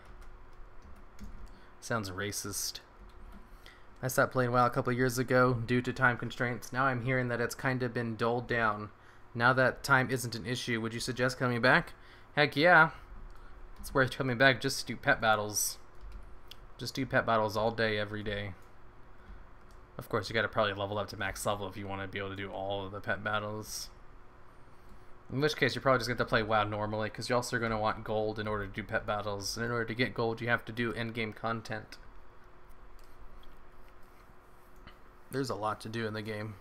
Sounds racist. I stopped playing WoW a couple years ago due to time constraints. Now I'm hearing that it's kind of been doled down. Now that time isn't an issue, would you suggest coming back? Heck yeah. It's worth coming back just to do pet battles. Just do pet battles all day, every day. Of course, you gotta probably level up to max level if you want to be able to do all of the pet battles. In which case, you're probably just going to play WoW normally, because you're also going to want gold in order to do pet battles. And in order to get gold, you have to do endgame content. There's a lot to do in the game.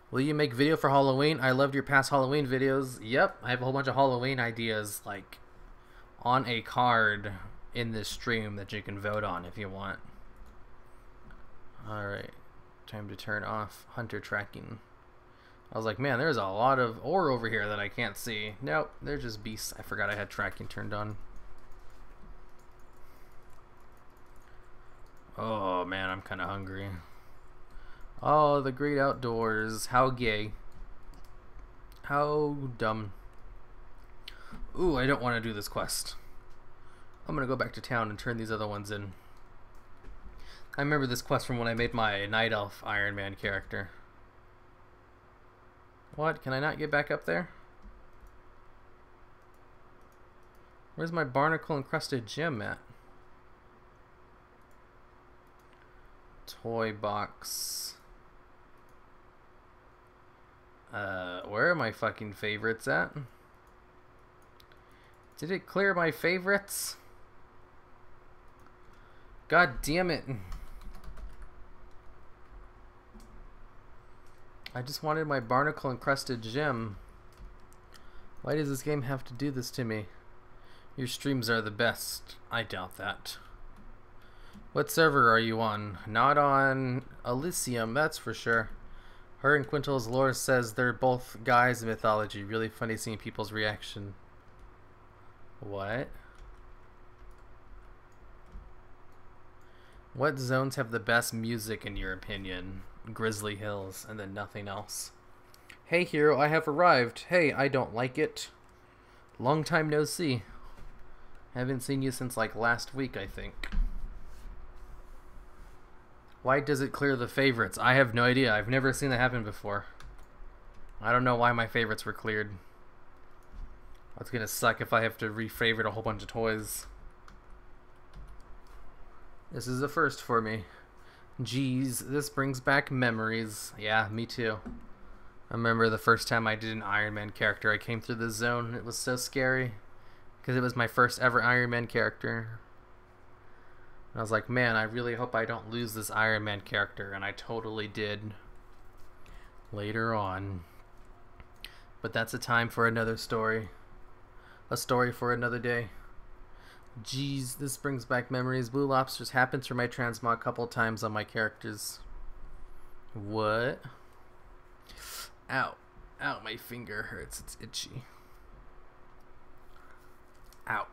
Will you make video for Halloween? I loved your past Halloween videos. Yep, I have a whole bunch of Halloween ideas, like, on a card in this stream that you can vote on if you want. Alright, time to turn off hunter tracking. I was like, man, there's a lot of ore over here that I can't see. Nope, they're just beasts. I forgot I had tracking turned on. Oh, man, I'm kind of hungry. Oh, the great outdoors. How gay. How dumb. Ooh, I don't want to do this quest. I'm going to go back to town and turn these other ones in. I remember this quest from when I made my Night Elf Ironman character. What? Can I not get back up there? Where's my barnacle encrusted gem at? Toy box. Where are my fucking favorites at? Did it clear my favorites? God damn it. I just wanted my barnacle encrusted gem. Why does this game have to do this to me? Your streams are the best. I doubt that. What server are you on? Not on Elysium, that's for sure. Her and Quintel's lore says they're both guys in mythology. Really funny seeing people's reaction. What? What zones have the best music in your opinion? Grizzly Hills, and then nothing else. Hey hero, I have arrived. Hey, I don't like it. Long time no see. Haven't seen you since like last week, I think. Why does it clear the favorites? I have no idea. I've never seen that happen before. I don't know why my favorites were cleared. It's gonna suck if I have to re-favorite a whole bunch of toys. This is a first for me. Jeez, this brings back memories. Yeah, me too. I remember the first time I did an Ironman character. I came through this zone. It was so scary. Because it was my first ever Ironman character. And I was like, man, I really hope I don't lose this Ironman character. And I totally did. Later on. But that's a time for another story. A story for another day. Jeez, this brings back memories. Blue lobsters happened through my transmog a couple times on my characters. What? Ow. Ow, my finger hurts. It's itchy. Ow.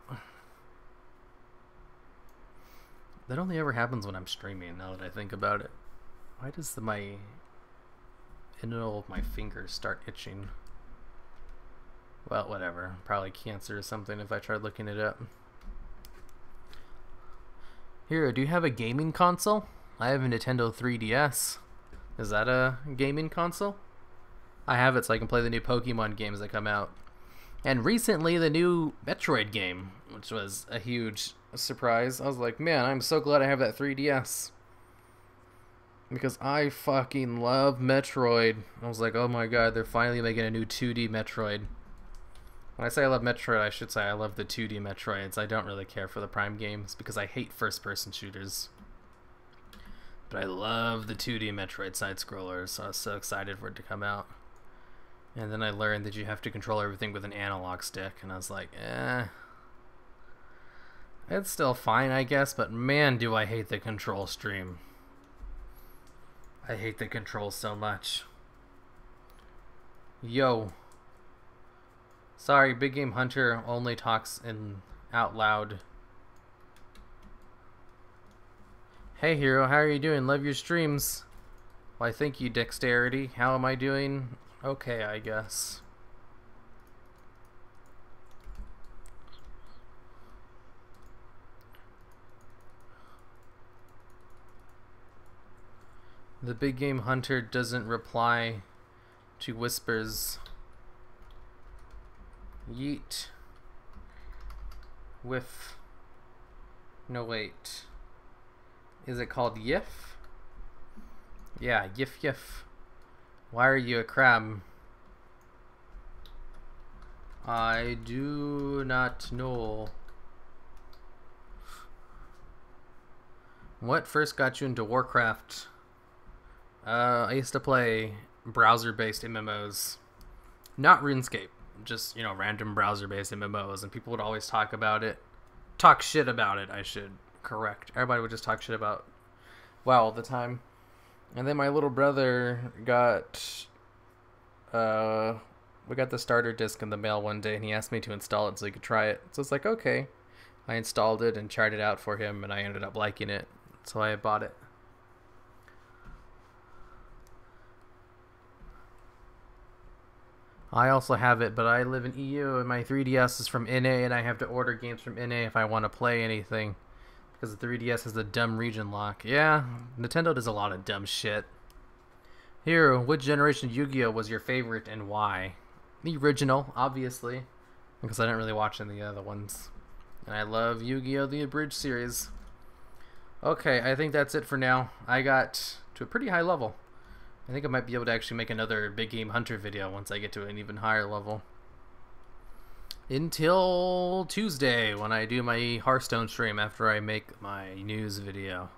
That only ever happens when I'm streaming, now that I think about it. Why does my middle of my fingers start itching? Well, whatever. Probably cancer or something if I tried looking it up. Hero, do you have a gaming console? I have a Nintendo 3DS. Is that a gaming console? I have it so I can play the new Pokemon games that come out. And recently the new Metroid game, which was a huge surprise. I was like, man, I'm so glad I have that 3DS. Because I fucking love Metroid. I was like, oh my god, they're finally making a new 2D Metroid. When I say I love Metroid, I should say I love the 2D Metroids. I don't really care for the Prime games because I hate first-person shooters. But I love the 2D Metroid side-scrollers, so I was so excited for it to come out. And then I learned that you have to control everything with an analog stick, and I was like, eh. It's still fine, I guess, but man, do I hate the control stream. I hate the controls so much. Yo. Sorry, Big Game Hunter only talks out loud. Hey hero, how are you doing? Love your streams. Why, thank you, Dexterity. How am I doing? Okay, I guess. The big game hunter doesn't reply to whispers. Yeet. Whiff. No, wait. Is it called yiff? Yeah, yiff yiff. Why are you a crab? I do not know. What first got you into Warcraft? I used to play browser-based MMOs. Not RuneScape. Just, you know, random browser-based MMOs. And people would always talk about it. Talk shit about it, I should correct. Everybody would just talk shit about WoW all the time. And then my little brother got... we got the starter disc in the mail one day, and he asked me to install it so he could try it. So it's like, okay. I installed it and tried it out for him, and I ended up liking it. So I bought it. I also have it, but I live in EU, and my 3DS is from NA, and I have to order games from NA if I want to play anything. Because the 3DS has the dumb region lock. Yeah, Nintendo does a lot of dumb shit. Here, which generation of Yu-Gi-Oh was your favorite and why? The original, obviously. Because I didn't really watch any of the other ones. And I love Yu-Gi-Oh! The Abridged series. Okay, I think that's it for now. I got to a pretty high level. I think I might be able to actually make another Big Game Hunter video once I get to an even higher level. Until Tuesday when I do my Hearthstone stream after I make my news video.